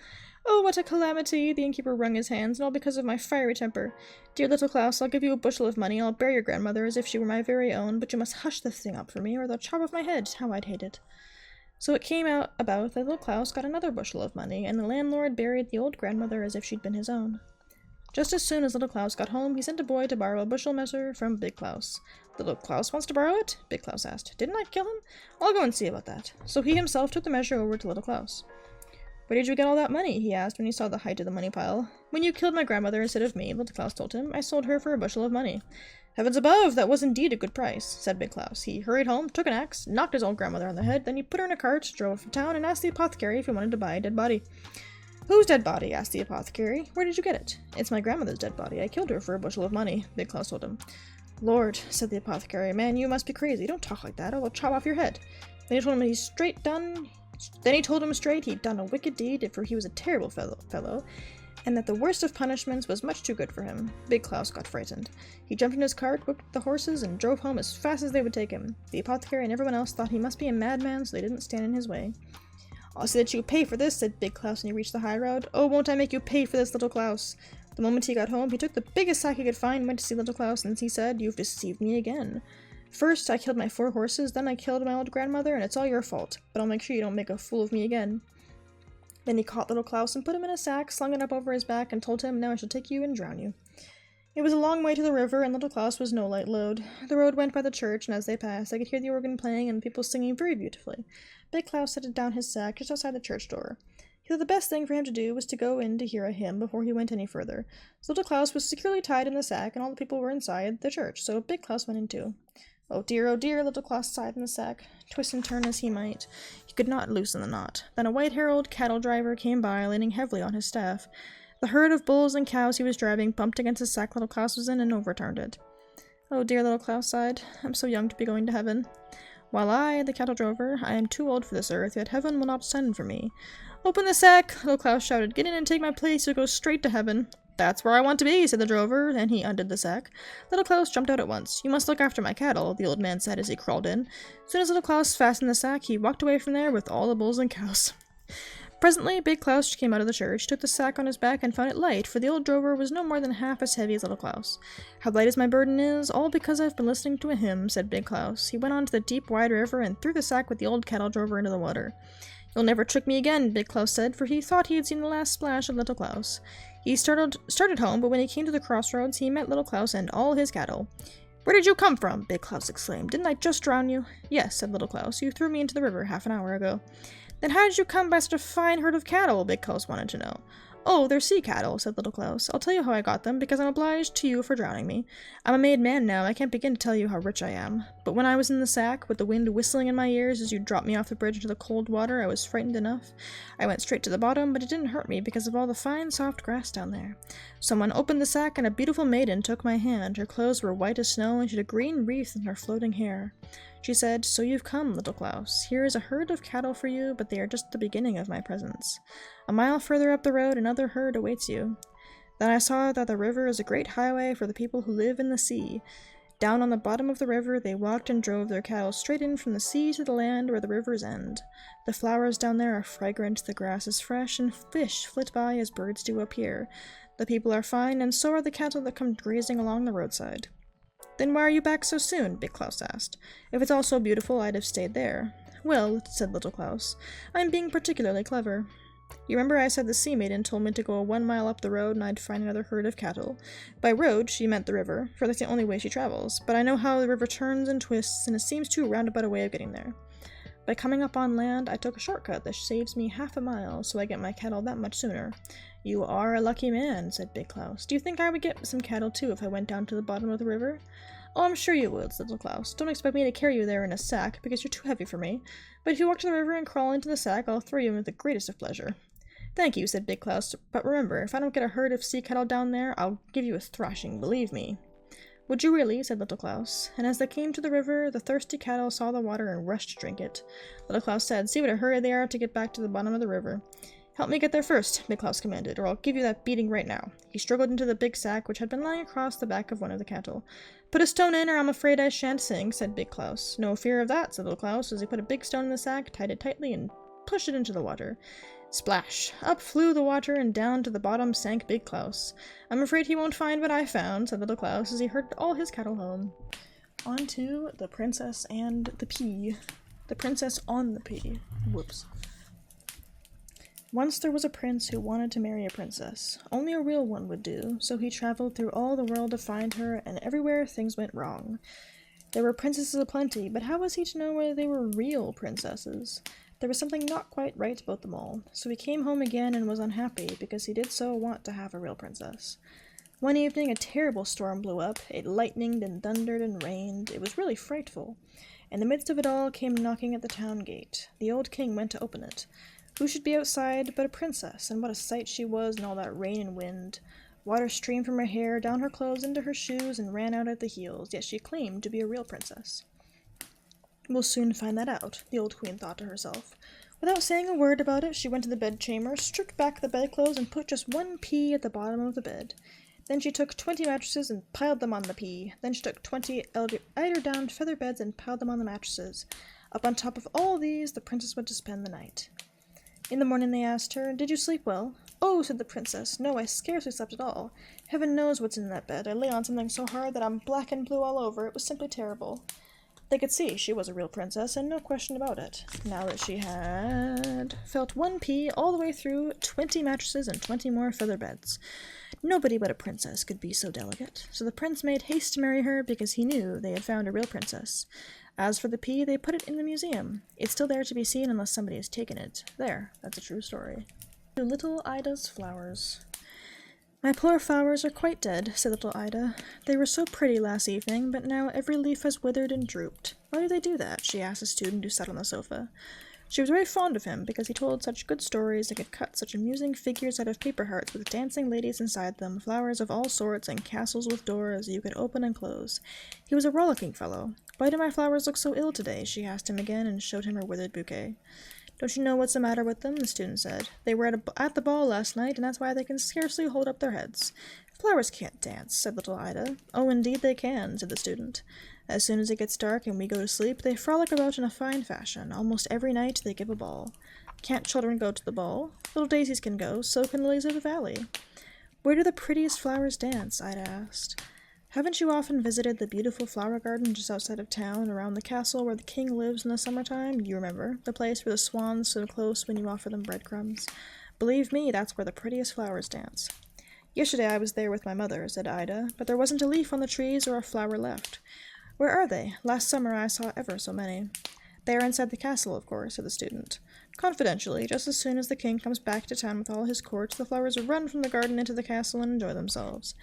"Oh, what a calamity!" The innkeeper wrung his hands, and all because of my fiery temper. "Dear Little Klaus, I'll give you a bushel of money, and I'll bury your grandmother as if she were my very own, but you must hush this thing up for me, or they'll chop off my head. How I'd hate it." So it came about that Little Klaus got another bushel of money, and the landlord buried the old grandmother as if she'd been his own. Just as soon as Little Klaus got home, he sent a boy to borrow a bushel measure from Big Klaus. Little Klaus wants to borrow it? Big Klaus asked. Didn't I kill him? I'll go and see about that. So he himself took the measure over to Little Klaus. Where did you get all that money? He asked when he saw the height of the money pile. When you killed my grandmother instead of me, Little Klaus told him. I sold her for a bushel of money. Heavens above, that was indeed a good price, said Big Klaus. He hurried home, took an axe, knocked his old grandmother on the head, then he put her in a cart, drove from town, and asked the apothecary if he wanted to buy a dead body. Whose dead body? Asked the apothecary. Where did you get it? It's my grandmother's dead body. I killed her for a bushel of money, Big Klaus told him. Lord, said the apothecary, man, you must be crazy. Don't talk like that, or I'll chop off your head. Then he told him straight he'd done a wicked deed, for he was a terrible fellow, and that the worst of punishments was much too good for him. Big Klaus got frightened. He jumped in his cart, whipped the horses, and drove home as fast as they would take him. The apothecary and everyone else thought he must be a madman, so they didn't stand in his way. I'll see that you pay for this, said Big Klaus when he reached the high road. Oh, won't I make you pay for this, Little Klaus? The moment he got home, he took the biggest sack he could find, went to see Little Klaus, and he said, You've deceived me again. First, I killed my 4 horses, then I killed my old grandmother, and it's all your fault. But I'll make sure you don't make a fool of me again. Then he caught Little Klaus and put him in a sack, slung it up over his back, and told him, Now I shall take you and drown you. It was a long way to the river, and Little Klaus was no light load. The road went by the church, and as they passed, they could hear the organ playing and people singing very beautifully. Big Klaus set down his sack just outside the church door. He thought the best thing for him to do was to go in to hear a hymn before he went any further. So Little Klaus was securely tied in the sack, and all the people were inside the church, so Big Klaus went in too. Oh dear, Little Klaus sighed in the sack. Twist and turn as he might, he could not loosen the knot. Then a white-haired cattle driver came by, leaning heavily on his staff. The herd of bulls and cows he was driving bumped against the sack Little Klaus was in and overturned it. Oh dear, Little Klaus sighed. I'm so young to be going to heaven. While I, the cattle drover, I am too old for this earth, yet heaven will not send for me. Open the sack, Little Klaus shouted. Get in and take my place, you'll go straight to heaven. That's where I want to be, said the drover, and he undid the sack. Little Klaus jumped out at once. You must look after my cattle, the old man said as he crawled in. As soon as Little Klaus fastened the sack, he walked away from there with all the bulls and cows. Presently, Big Klaus came out of the church, took the sack on his back, and found it light, for the old drover was no more than half as heavy as Little Klaus. How light as my burden is, all because I've been listening to a hymn, said Big Klaus. He went on to the deep, wide river and threw the sack with the old cattle drover into the water. You'll never trick me again, Big Klaus said, for he thought he had seen the last splash of Little Klaus. He started home, but when he came to the crossroads, he met Little Klaus and all his cattle. Where did you come from? Big Klaus exclaimed. Didn't I just drown you? Yes, said Little Klaus. You threw me into the river half an hour ago. Then how did you come by such a fine herd of cattle? Big Klaus wanted to know. Oh, they're sea cattle, said Little Klaus. I'll tell you how I got them, because I'm obliged to you for drowning me. I'm a made man now, I can't begin to tell you how rich I am. But when I was in the sack, with the wind whistling in my ears as you dropped me off the bridge into the cold water, I was frightened enough. I went straight to the bottom, but it didn't hurt me because of all the fine, soft grass down there. Someone opened the sack, and a beautiful maiden took my hand. Her clothes were white as snow, and she had a green wreath in her floating hair. She said, So you've come, Little Klaus. Here is a herd of cattle for you, but they are just the beginning of my presents. A mile further up the road, another herd awaits you. Then I saw that the river is a great highway for the people who live in the sea. Down on the bottom of the river, they walked and drove their cattle straight in from the sea to the land where the rivers end. The flowers down there are fragrant, the grass is fresh, and fish flit by as birds do up here. The people are fine, and so are the cattle that come grazing along the roadside. Then why are you back so soon? Big Klaus asked. If it's all so beautiful, I'd have stayed there. Well, said Little Klaus, I'm being particularly clever. You remember I said the sea maiden told me to go 1 mile up the road and I'd find another herd of cattle. By road, she meant the river, for that's the only way she travels, but I know how the river turns and twists, and it seems too roundabout a way of getting there. By coming up on land, I took a shortcut that saves me half a mile, so I get my cattle that much sooner. You are a lucky man, said Big Klaus. Do you think I would get some cattle too if I went down to the bottom of the river? Oh, I'm sure you would, said Little Klaus. Don't expect me to carry you there in a sack, because you're too heavy for me. But if you walk to the river and crawl into the sack, I'll throw you in with the greatest of pleasure. Thank you, said Big Klaus, but remember, if I don't get a herd of sea cattle down there, I'll give you a thrashing, believe me. Would you really? Said Little Klaus. And as they came to the river, the thirsty cattle saw the water and rushed to drink it. Little Klaus said, See what a hurry they are to get back to the bottom of the river. Help me get there first, Big Klaus commanded, or I'll give you that beating right now. He struggled into the big sack which had been lying across the back of one of the cattle. Put a stone in, or I'm afraid I shan't sing, said Big Klaus. No fear of that, said Little Klaus, as he put a big stone in the sack, tied it tightly, and pushed it into the water. Splash! Up flew the water, and down to the bottom sank Big Klaus. I'm afraid he won't find what I found, said Little Klaus, as he herded all his cattle home. On to the Princess and the Pea. The Princess on the Pea. Whoops. Once there was a prince who wanted to marry a princess. Only a real one would do, so he traveled through all the world to find her, and everywhere things went wrong. There were princesses aplenty, but how was he to know whether they were real princesses? There was something not quite right about them all, so he came home again and was unhappy, because he did so want to have a real princess. One evening a terrible storm blew up. It lightened and thundered and rained. It was really frightful. In the midst of it all came knocking at the town gate. The old king went to open it. Who should be outside but a princess, and what a sight she was in all that rain and wind. Water streamed from her hair, down her clothes, into her shoes, and ran out at the heels, yet she claimed to be a real princess. We'll soon find that out, the old queen thought to herself. Without saying a word about it, she went to the bedchamber, stripped back the bedclothes, and put just one pea at the bottom of the bed. Then she took 20 mattresses and piled them on the pea. Then she took 20 eider-down feather beds and piled them on the mattresses. Up on top of all these, the princess went to spend the night. In the morning they asked her, "Did you sleep well?" "Oh," said the princess, "no, I scarcely slept at all. Heaven knows what's in that bed. I lay on something so hard that I'm black and blue all over. It was simply terrible." They could see she was a real princess, and no question about it. Now that she had felt one pea all the way through 20 mattresses and 20 more feather beds. Nobody but a princess could be so delicate, so the prince made haste to marry her because he knew they had found a real princess. As for the pea, they put it in the museum. It's still there to be seen unless somebody has taken it. There, that's a true story. To little Ida's flowers. "My poor flowers are quite dead," said little Ida. "They were so pretty last evening, but now every leaf has withered and drooped. Why do they do that?" she asked a student who sat on the sofa. She was very fond of him because he told such good stories and could cut such amusing figures out of paper hearts with dancing ladies inside them, flowers of all sorts, and castles with doors you could open and close. He was a rollicking fellow. "Why do my flowers look so ill today?" she asked him again, and showed him her withered bouquet. "Don't you know what's the matter with them?" the student said. "They were at the ball last night, and that's why they can scarcely hold up their heads." "Flowers can't dance," said little Ida. "Oh, indeed they can," said the student. "As soon as it gets dark and we go to sleep, they frolic about in a fine fashion. Almost every night they give a ball." "Can't children go to the ball?" "Little daisies can go, so can lilies of the valley." "Where do the prettiest flowers dance?" Ida asked. "Haven't you often visited the beautiful flower garden just outside of town, around the castle where the king lives in the summertime? You remember, the place where the swans swim close when you offer them breadcrumbs? Believe me, that's where the prettiest flowers dance." "Yesterday I was there with my mother," said Ida, "but there wasn't a leaf on the trees or a flower left." "Where are they? Last summer I saw ever so many." "They are inside the castle, of course," said the student. "Confidentially, just as soon as the king comes back to town with all his court, the flowers run from the garden into the castle and enjoy themselves.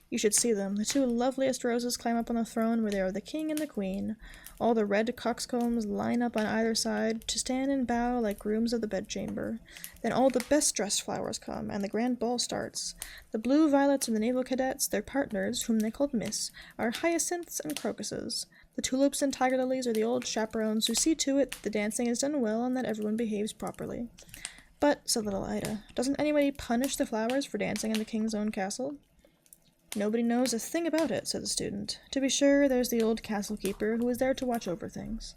You should see them. The two loveliest roses climb up on the throne where they are the king and the queen. All the red coxcombs line up on either side to stand and bow like grooms of the bedchamber. Then all the best-dressed flowers come, and the grand ball starts. The blue violets and the naval cadets, their partners, whom they called Miss, are hyacinths and crocuses. The tulips and tiger lilies are the old chaperones who see to it that the dancing is done well and that everyone behaves properly." "But," said little Ida, "doesn't anybody punish the flowers for dancing in the king's own castle?" "Nobody knows a thing about it," said the student. "To be sure, there's the old castle keeper, who is there to watch over things.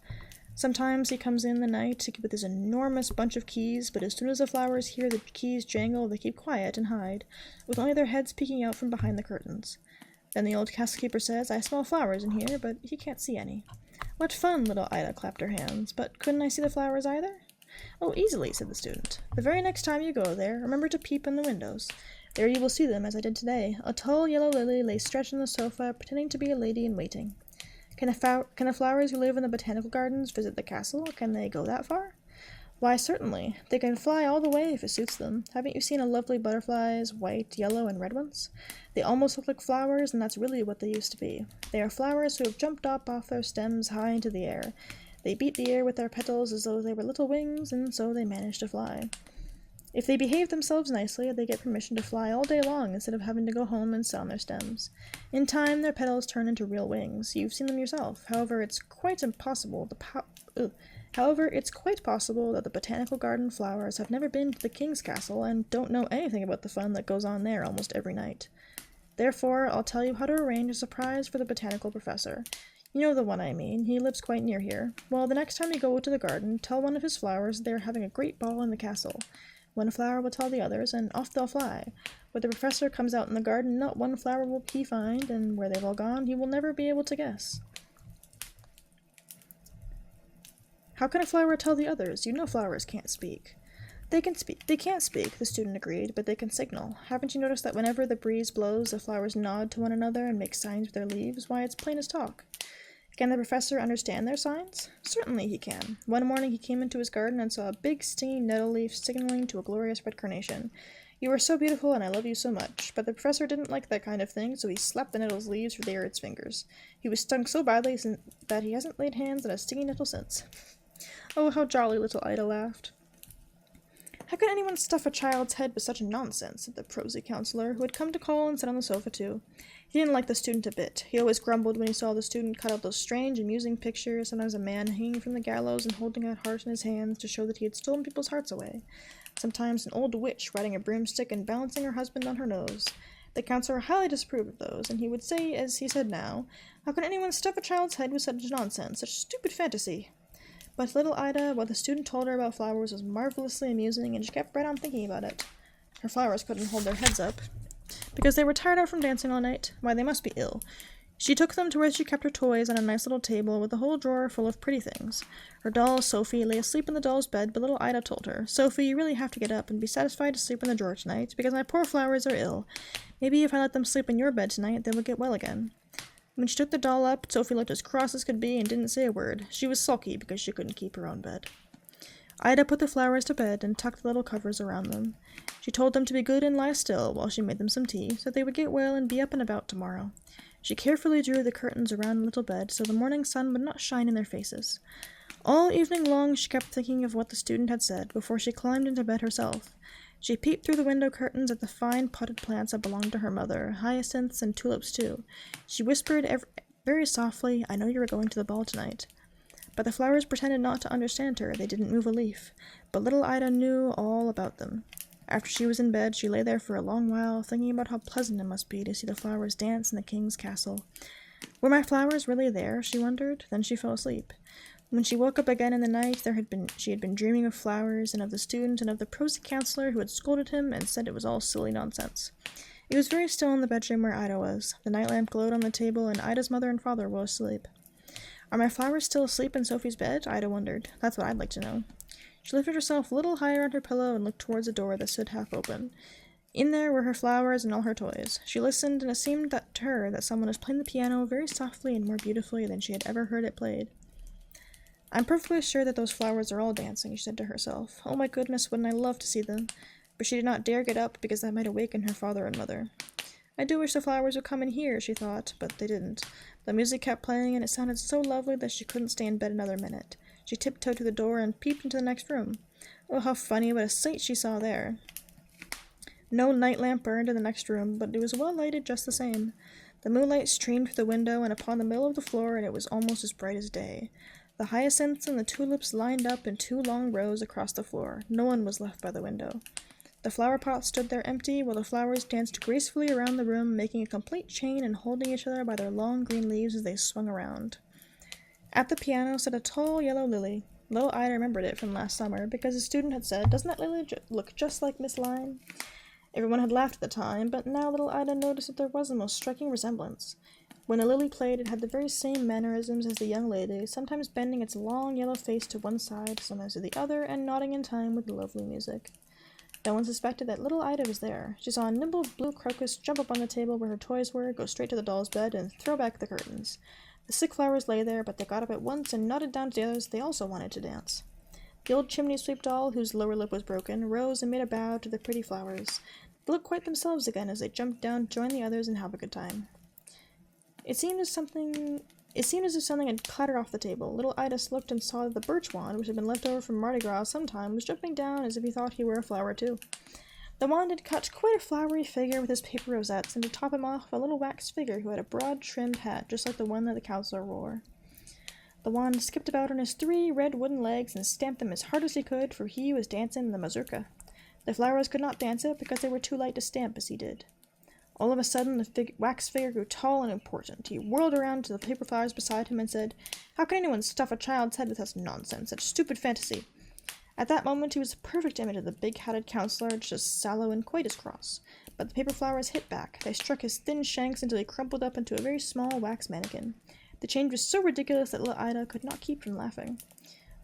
Sometimes he comes in the night with his enormous bunch of keys, but as soon as the flowers hear the keys jangle, they keep quiet and hide, with only their heads peeking out from behind the curtains. Then the old castle keeper says, 'I smell flowers in here,' but he can't see any." "What fun!" little Ida clapped her hands. "But couldn't I see the flowers either?" "Oh, easily," said the student. "The very next time you go there, remember to peep in the windows. There you will see them, as I did today. A tall yellow lily lay stretched on the sofa, pretending to be a lady in waiting." Can the flowers who live in the botanical gardens visit the castle? Can they go that far?" "Why, certainly. They can fly all the way if it suits them. Haven't you seen lovely butterflies, white, yellow, and red ones? They almost look like flowers, and that's really what they used to be. They are flowers who have jumped up off their stems high into the air. They beat the air with their petals as though they were little wings, and so they manage to fly. If they behave themselves nicely, they get permission to fly all day long instead of having to go home and sit on their stems. In time, their petals turn into real wings. You've seen them yourself. However, it's quite possible that the botanical garden flowers have never been to the king's castle and don't know anything about the fun that goes on there almost every night. Therefore, I'll tell you how to arrange a surprise for the botanical professor. You know the one I mean. He lives quite near here. Well, the next time you go to the garden, tell one of his flowers that they are having a great ball in the castle. One flower will tell the others, and off they'll fly. When the professor comes out in the garden, not one flower will he find, and where they've all gone, he will never be able to guess." "How can a flower tell the others? You know flowers can't speak." They can't speak, the student agreed, but they can signal. Haven't you noticed that whenever the breeze blows, the flowers nod to one another and make signs with their leaves? Why, it's plain as talk. Can the professor understand their signs? Certainly he can. One morning he came into his garden and saw a big stinging nettle leaf signaling to a glorious red carnation. You are so beautiful and I love you so much. But the professor didn't like that kind of thing, so he slapped the nettle's leaves with the air its fingers. He was stung so badly that he hasn't laid hands on a stinging nettle since. Oh, how jolly little Ida laughed. How could anyone stuff a child's head with such nonsense? Said the prosy counselor, who had come to call and sit on the sofa too. He didn't like the student a bit. He always grumbled when he saw the student cut out those strange, amusing pictures, sometimes a man hanging from the gallows and holding a heart in his hands to show that he had stolen people's hearts away. Sometimes an old witch riding a broomstick and balancing her husband on her nose. The counselor highly disapproved of those, and he would say, as he said now, how can anyone stuff a child's head with such nonsense, such stupid fantasy? But little Ida, what the student told her about flowers was marvelously amusing, and she kept right on thinking about it. Her flowers couldn't hold their heads up, because they were tired out from dancing all night. Why, they must be ill. She took them to where she kept her toys on a nice little table with a whole drawer full of pretty things. Her doll, Sophie, lay asleep in the doll's bed, but little Ida told her, Sophie, you really have to get up and be satisfied to sleep in the drawer tonight, because my poor flowers are ill. Maybe if I let them sleep in your bed tonight, they will get well again. When she took the doll up, Sophie looked as cross as could be and didn't say a word. She was sulky because she couldn't keep her own bed. Ida put the flowers to bed and tucked the little covers around them. She told them to be good and lie still while she made them some tea, so they would get well and be up and about tomorrow. She carefully drew the curtains around the little bed so the morning sun would not shine in their faces. All evening long she kept thinking of what the student had said before she climbed into bed herself. She peeped through the window curtains at the fine potted plants that belonged to her mother, hyacinths and tulips too. She whispered very softly, I know you are going to the ball tonight. But the flowers pretended not to understand her. They didn't move a leaf. But little Ida knew all about them. After she was in bed, she lay there for a long while, thinking about how pleasant it must be to see the flowers dance in the king's castle. Were my flowers really there? She wondered. Then she fell asleep. When she woke up again in the night, she had been dreaming of flowers, and of the student, and of the prosy counselor who had scolded him and said it was all silly nonsense. It was very still in the bedroom where Ida was. The night lamp glowed on the table, and Ida's mother and father were asleep. Are my flowers still asleep in Sophie's bed? Ida wondered. That's what I'd like to know. She lifted herself a little higher on her pillow and looked towards a door that stood half open. In there were her flowers and all her toys. She listened, and it seemed to her that someone was playing the piano very softly and more beautifully than she had ever heard it played. I'm perfectly sure that those flowers are all dancing, she said to herself. Oh my goodness, wouldn't I love to see them? But she did not dare get up, because that might awaken her father and mother. I do wish the flowers would come in here, she thought, but they didn't. The music kept playing, and it sounded so lovely that she couldn't stay in bed another minute. She tiptoed to the door and peeped into the next room. Oh, how funny, what a sight she saw there. No night lamp burned in the next room, but it was well lighted just the same. The moonlight streamed through the window and upon the middle of the floor, and it was almost as bright as day. The hyacinths and the tulips lined up in 2 long rows across the floor. No one was left by the window. The flower pots stood there empty, while the flowers danced gracefully around the room, making a complete chain and holding each other by their long green leaves as they swung around. At the piano sat a tall yellow lily. Little Ida remembered it from last summer, because a student had said, Doesn't that lily look just like Miss Line? Everyone had laughed at the time, but now little Ida noticed that there was a most striking resemblance. When a lily played, it had the very same mannerisms as the young lady, sometimes bending its long yellow face to one side, sometimes to the other, and nodding in time with the lovely music. No one suspected that little Ida was there. She saw a nimble blue crocus jump up on the table where her toys were, go straight to the doll's bed, and throw back the curtains. The sick flowers lay there, but they got up at once and nodded down to the others they also wanted to dance. The old chimney-sweep doll, whose lower lip was broken, rose and made a bow to the pretty flowers. They looked quite themselves again as they jumped down to join the others and have a good time. It seemed as if something had clattered off the table. Little Ida looked and saw that the birch wand, which had been left over from Mardi Gras some time, was jumping down as if he thought he were a flower too. The wand had cut quite a flowery figure with his paper rosettes, and to top him off, a little wax figure who had a broad trimmed hat, just like the one that the counselor wore. The wand skipped about on his 3 red wooden legs and stamped them as hard as he could, for he was dancing the mazurka. The flowers could not dance it because they were too light to stamp as he did. All of a sudden, the wax figure grew tall and important. He whirled around to the paper flowers beside him and said, How can anyone stuff a child's head with such nonsense, such stupid fantasy? At that moment, he was a perfect image of the big-hatted counselor, just as sallow and quite as cross. But the paper flowers hit back. They struck his thin shanks until he crumpled up into a very small wax mannequin. The change was so ridiculous that little Ida could not keep from laughing.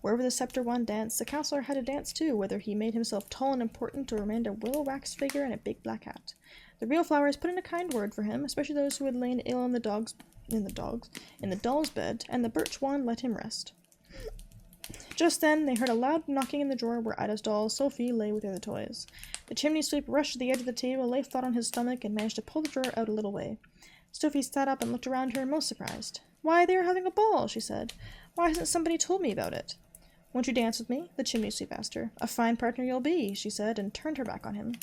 Wherever the scepter wand danced, the counselor had to dance too, whether he made himself tall and important or remained a willow wax figure in a big black hat. The real flowers put in a kind word for him, especially those who had lain ill in the doll's bed, and the birch wand let him rest. Just then, they heard a loud knocking in the drawer where Ida's doll, Sophie, lay with the other toys. The chimney sweep rushed to the edge of the table, lay flat on his stomach, and managed to pull the drawer out a little way. Sophie sat up and looked around her, most surprised. "Why, they are having a ball," she said. "Why hasn't somebody told me about it?" "Won't you dance with me?" the chimney sweep asked her. "A fine partner you'll be," she said, and turned her back on him.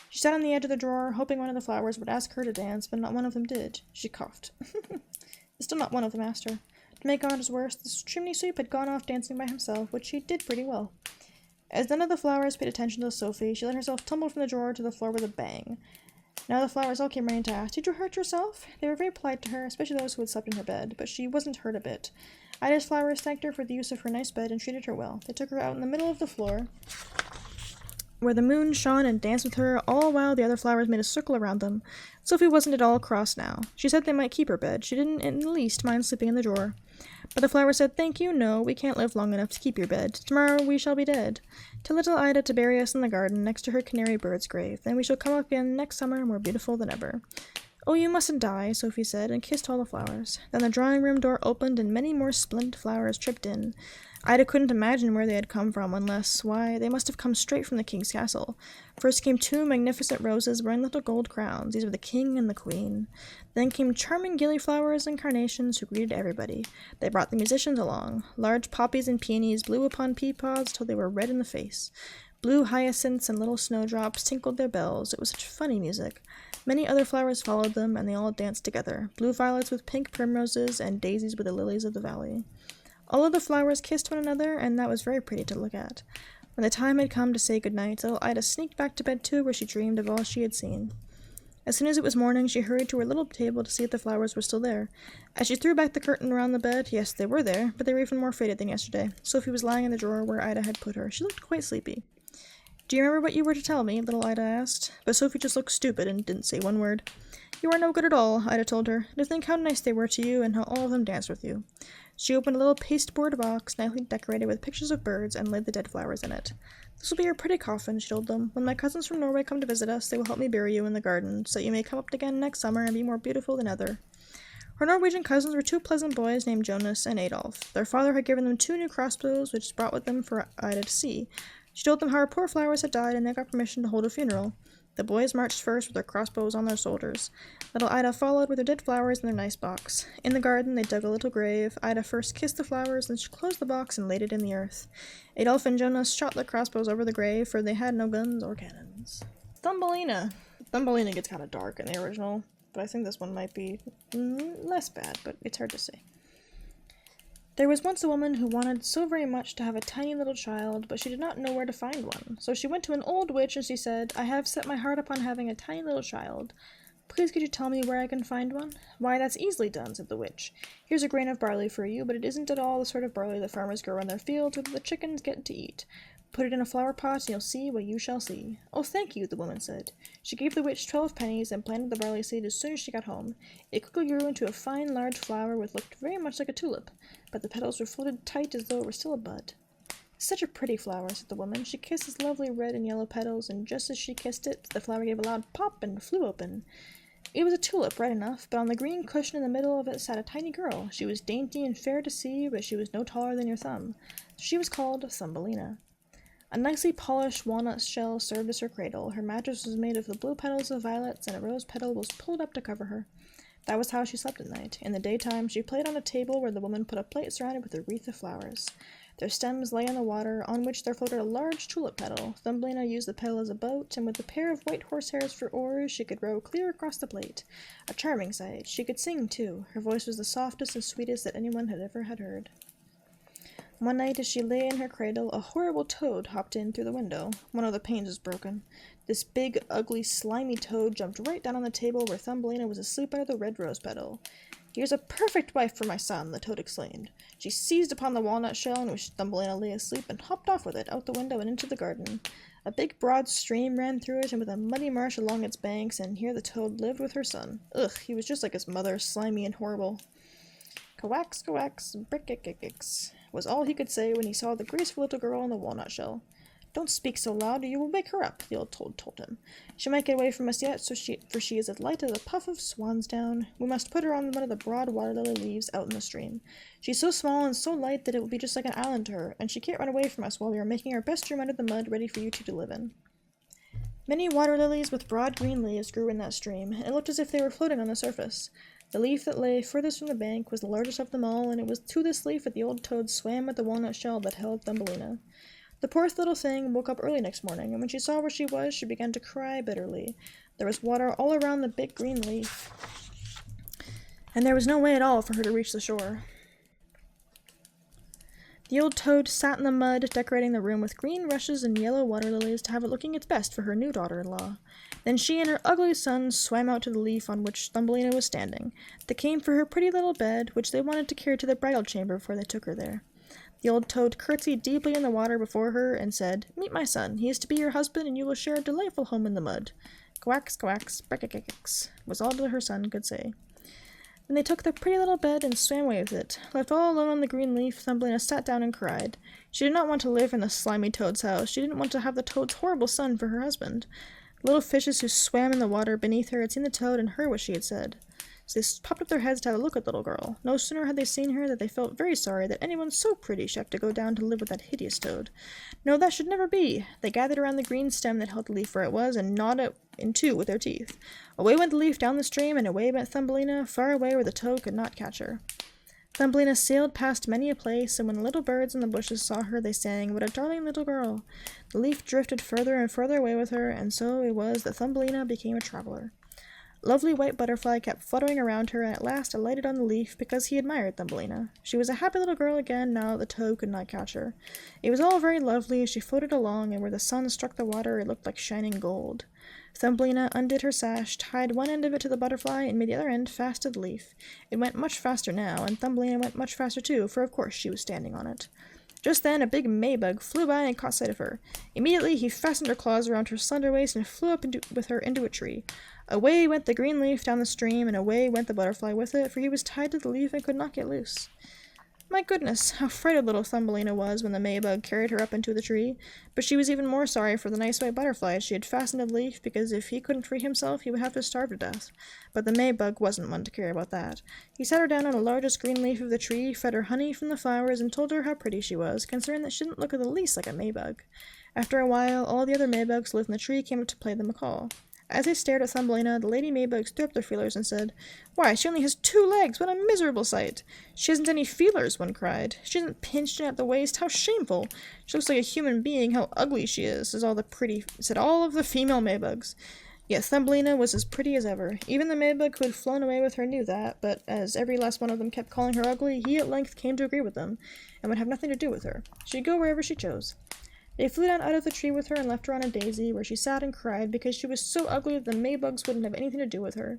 She sat on the edge of the drawer, hoping one of the flowers would ask her to dance, but not one of them did. She coughed. Still not one of them asked her. To make matters worse, the chimney sweep had gone off dancing by himself, which he did pretty well. As none of the flowers paid attention to Sophie, she let herself tumble from the drawer to the floor with a bang. Now the flowers all came running to ask, "Did you hurt yourself?" They were very polite to her, especially those who had slept in her bed, but she wasn't hurt a bit. Ida's flowers thanked her for the use of her nice bed and treated her well. They took her out in the middle of the floor, where the moon shone, and danced with her, all while the other flowers made a circle around them. Sophie wasn't at all cross now. She said they might keep her bed. She didn't in the least mind sleeping in the drawer. But the flowers said, "Thank you, no, we can't live long enough to keep your bed. Tomorrow we shall be dead. Tell little Ida to bury us in the garden next to her canary bird's grave. Then we shall come up again next summer more beautiful than ever." "Oh, you mustn't die," Sophie said, and kissed all the flowers. Then the drawing-room door opened, and many more splendid flowers tripped in. Ida couldn't imagine where they had come from, unless, why, they must have come straight from the king's castle. First came 2 magnificent roses wearing little gold crowns. These were the king and the queen. Then came charming gillyflowers and carnations who greeted everybody. They brought the musicians along. Large poppies and peonies blew upon pea-pods till they were red in the face. Blue hyacinths and little snowdrops tinkled their bells. It was such funny music. Many other flowers followed them, and they all danced together. Blue violets with pink primroses, and daisies with the lilies of the valley. All of the flowers kissed one another, and that was very pretty to look at. When the time had come to say good night, little Ida sneaked back to bed too, where she dreamed of all she had seen. As soon as it was morning, she hurried to her little table to see if the flowers were still there. As she threw back the curtain around the bed, yes, they were there, but they were even more faded than yesterday. Sophie was lying in the drawer where Ida had put her. She looked quite sleepy. "Do you remember what you were to tell me?" little Ida asked. But Sophie just looked stupid and didn't say one word. "You are no good at all," Ida told her. "To think how nice they were to you, and how all of them danced with you." She opened a little pasteboard box, nicely decorated with pictures of birds, and laid the dead flowers in it. "This will be your pretty coffin," she told them. "When my cousins from Norway come to visit us, they will help me bury you in the garden, so that you may come up again next summer and be more beautiful than ever." Her Norwegian cousins were 2 pleasant boys named Jonas and Adolf. Their father had given them 2 new crossbows, which brought with them for Ida to see. She told them how her poor flowers had died, and they got permission to hold a funeral. The boys marched first with their crossbows on their shoulders. Little Ida followed with her dead flowers in their nice box. In the garden, they dug a little grave. Ida first kissed the flowers, then she closed the box and laid it in the earth. Adolf and Jonas shot their crossbows over the grave, for they had no guns or cannons. Thumbelina. Thumbelina gets kind of dark in the original, but I think this one might be less bad, but it's hard to say. There was once a woman who wanted so very much to have a tiny little child, but she did not know where to find one. So she went to an old witch and she said, "I have set my heart upon having a tiny little child. Please could you tell me where I can find one?" "Why, that's easily done," said the witch. "Here's a grain of barley for you, but it isn't at all the sort of barley that farmers grow in their fields or that the chickens get to eat. Put it in a flower pot and you'll see what you shall see." "Oh, thank you," the woman said. She gave the witch 12 pennies and planted the barley seed as soon as she got home. It quickly grew into a fine large flower which looked very much like a tulip, but the petals were folded tight as though it were still a bud. "Such a pretty flower," said the woman. She kissed its lovely red and yellow petals, and just as she kissed it, the flower gave a loud pop and flew open. It was a tulip, right enough, but on the green cushion in the middle of it sat a tiny girl. She was dainty and fair to see, but she was no taller than your thumb. She was called Thumbelina. A nicely polished walnut shell served as her cradle. Her mattress was made of the blue petals of violets, and a rose petal was pulled up to cover her. That was how she slept at night. In the daytime, she played on a table where the woman put a plate surrounded with a wreath of flowers. Their stems lay in the water, on which there floated a large tulip petal. Thumbelina used the petal as a boat, and with a pair of white horsehairs for oars, she could row clear across the plate. A charming sight. She could sing, too. Her voice was the softest and sweetest that anyone had ever heard. One night, as she lay in her cradle, a horrible toad hopped in through the window. One of the panes was broken. This big, ugly, slimy toad jumped right down on the table where Thumbelina was asleep under the red rose petal. "Here's a perfect wife for my son," the toad exclaimed. She seized upon the walnut shell in which Thumbelina lay asleep and hopped off with it out the window and into the garden. A big broad stream ran through it, and with a muddy marsh along its banks, and here the toad lived with her son. Ugh, he was just like his mother, slimy and horrible. Coax, coax, brick-ick-ick-icks. was all he could say when he saw the graceful little girl on the walnut shell. Don't speak so loud, or you will wake her up, the old toad told him. She might get away from us yet, for she is as light as a puff of swan's down. We must put her on one of the broad water lily leaves out in the stream. She's so small and so light that it will be just like an island to her, and she can't run away from us while we are making our best room out of the mud ready for you two to live in. Many water lilies with broad green leaves grew in that stream, and it looked as if they were floating on the surface. The leaf that lay furthest from the bank was the largest of them all, and it was to this leaf that the old toad swam with the walnut shell that held Thumbelina. The poor little thing woke up early next morning, and when she saw where she was, she began to cry bitterly. There was water all around the big green leaf, and there was no way at all for her to reach the shore. The old toad sat in the mud, decorating the room with green rushes and yellow water lilies to have it looking its best for her new daughter-in-law. Then she and her ugly son swam out to the leaf on which Thumbelina was standing. They came for her pretty little bed, which they wanted to carry to the bridal chamber before they took her there. The old toad curtsied deeply in the water before her and said, "Meet my son. He is to be your husband, and you will share a delightful home in the mud." "Quacks, quacks, breckakakaks," was all that her son could say. Then they took the pretty little bed and swam away with it. Left all alone on the green leaf, Thumbelina sat down and cried. She did not want to live in the slimy toad's house. She didn't want to have the toad's horrible son for her husband. The little fishes who swam in the water beneath her had seen the toad and heard what she had said. So they popped up their heads to have a look at the little girl. No sooner had they seen her than they felt very sorry that anyone so pretty should have to go down to live with that hideous toad. No, that should never be. They gathered around the green stem that held the leaf where it was and gnawed it in two with their teeth. Away went the leaf down the stream, and away went Thumbelina, far away where the toad could not catch her. Thumbelina sailed past many a place, and when the little birds in the bushes saw her, they sang, "What a darling little girl!" The leaf drifted further and further away with her, and so it was that Thumbelina became a traveler. A lovely white butterfly kept fluttering around her, and at last alighted on the leaf because he admired Thumbelina. She was a happy little girl again now that the toad could not catch her. It was all very lovely as she floated along, and where the sun struck the water it looked like shining gold. Thumbelina undid her sash, tied one end of it to the butterfly, and made the other end fast to the leaf. It went much faster now, and Thumbelina went much faster too, for of course she was standing on it. Just then a big May-bug flew by and caught sight of her. Immediately he fastened her claws around her slender waist and flew up with her into a tree. Away went the green leaf down the stream, and away went the butterfly with it, for he was tied to the leaf and could not get loose. My goodness, how frightened little Thumbelina was when the May-bug carried her up into the tree, but she was even more sorry for the nice white butterfly she had fastened to the leaf, because if he couldn't free himself, he would have to starve to death. But the May-bug wasn't one to care about that. He sat her down on the largest green leaf of the tree, fed her honey from the flowers, and told her how pretty she was, considering that she didn't look the least like a May-bug. After a while, all the other May-bugs who lived in the tree came up to play them a call. As they stared at Thumbelina, the lady May-bugs threw up their feelers and said, "Why, she only has 2 legs! What a miserable sight!" "She hasn't any feelers," one cried. "She isn't pinched in at the waist! How shameful! She looks like a human being! How ugly she is!" said all of the female May-bugs. Yet Thumbelina was as pretty as ever. Even the May-bug who had flown away with her knew that, but as every last one of them kept calling her ugly, he at length came to agree with them, and would have nothing to do with her. She'd go wherever she chose. They flew down out of the tree with her and left her on a daisy, where she sat and cried because she was so ugly that the May-bugs wouldn't have anything to do with her.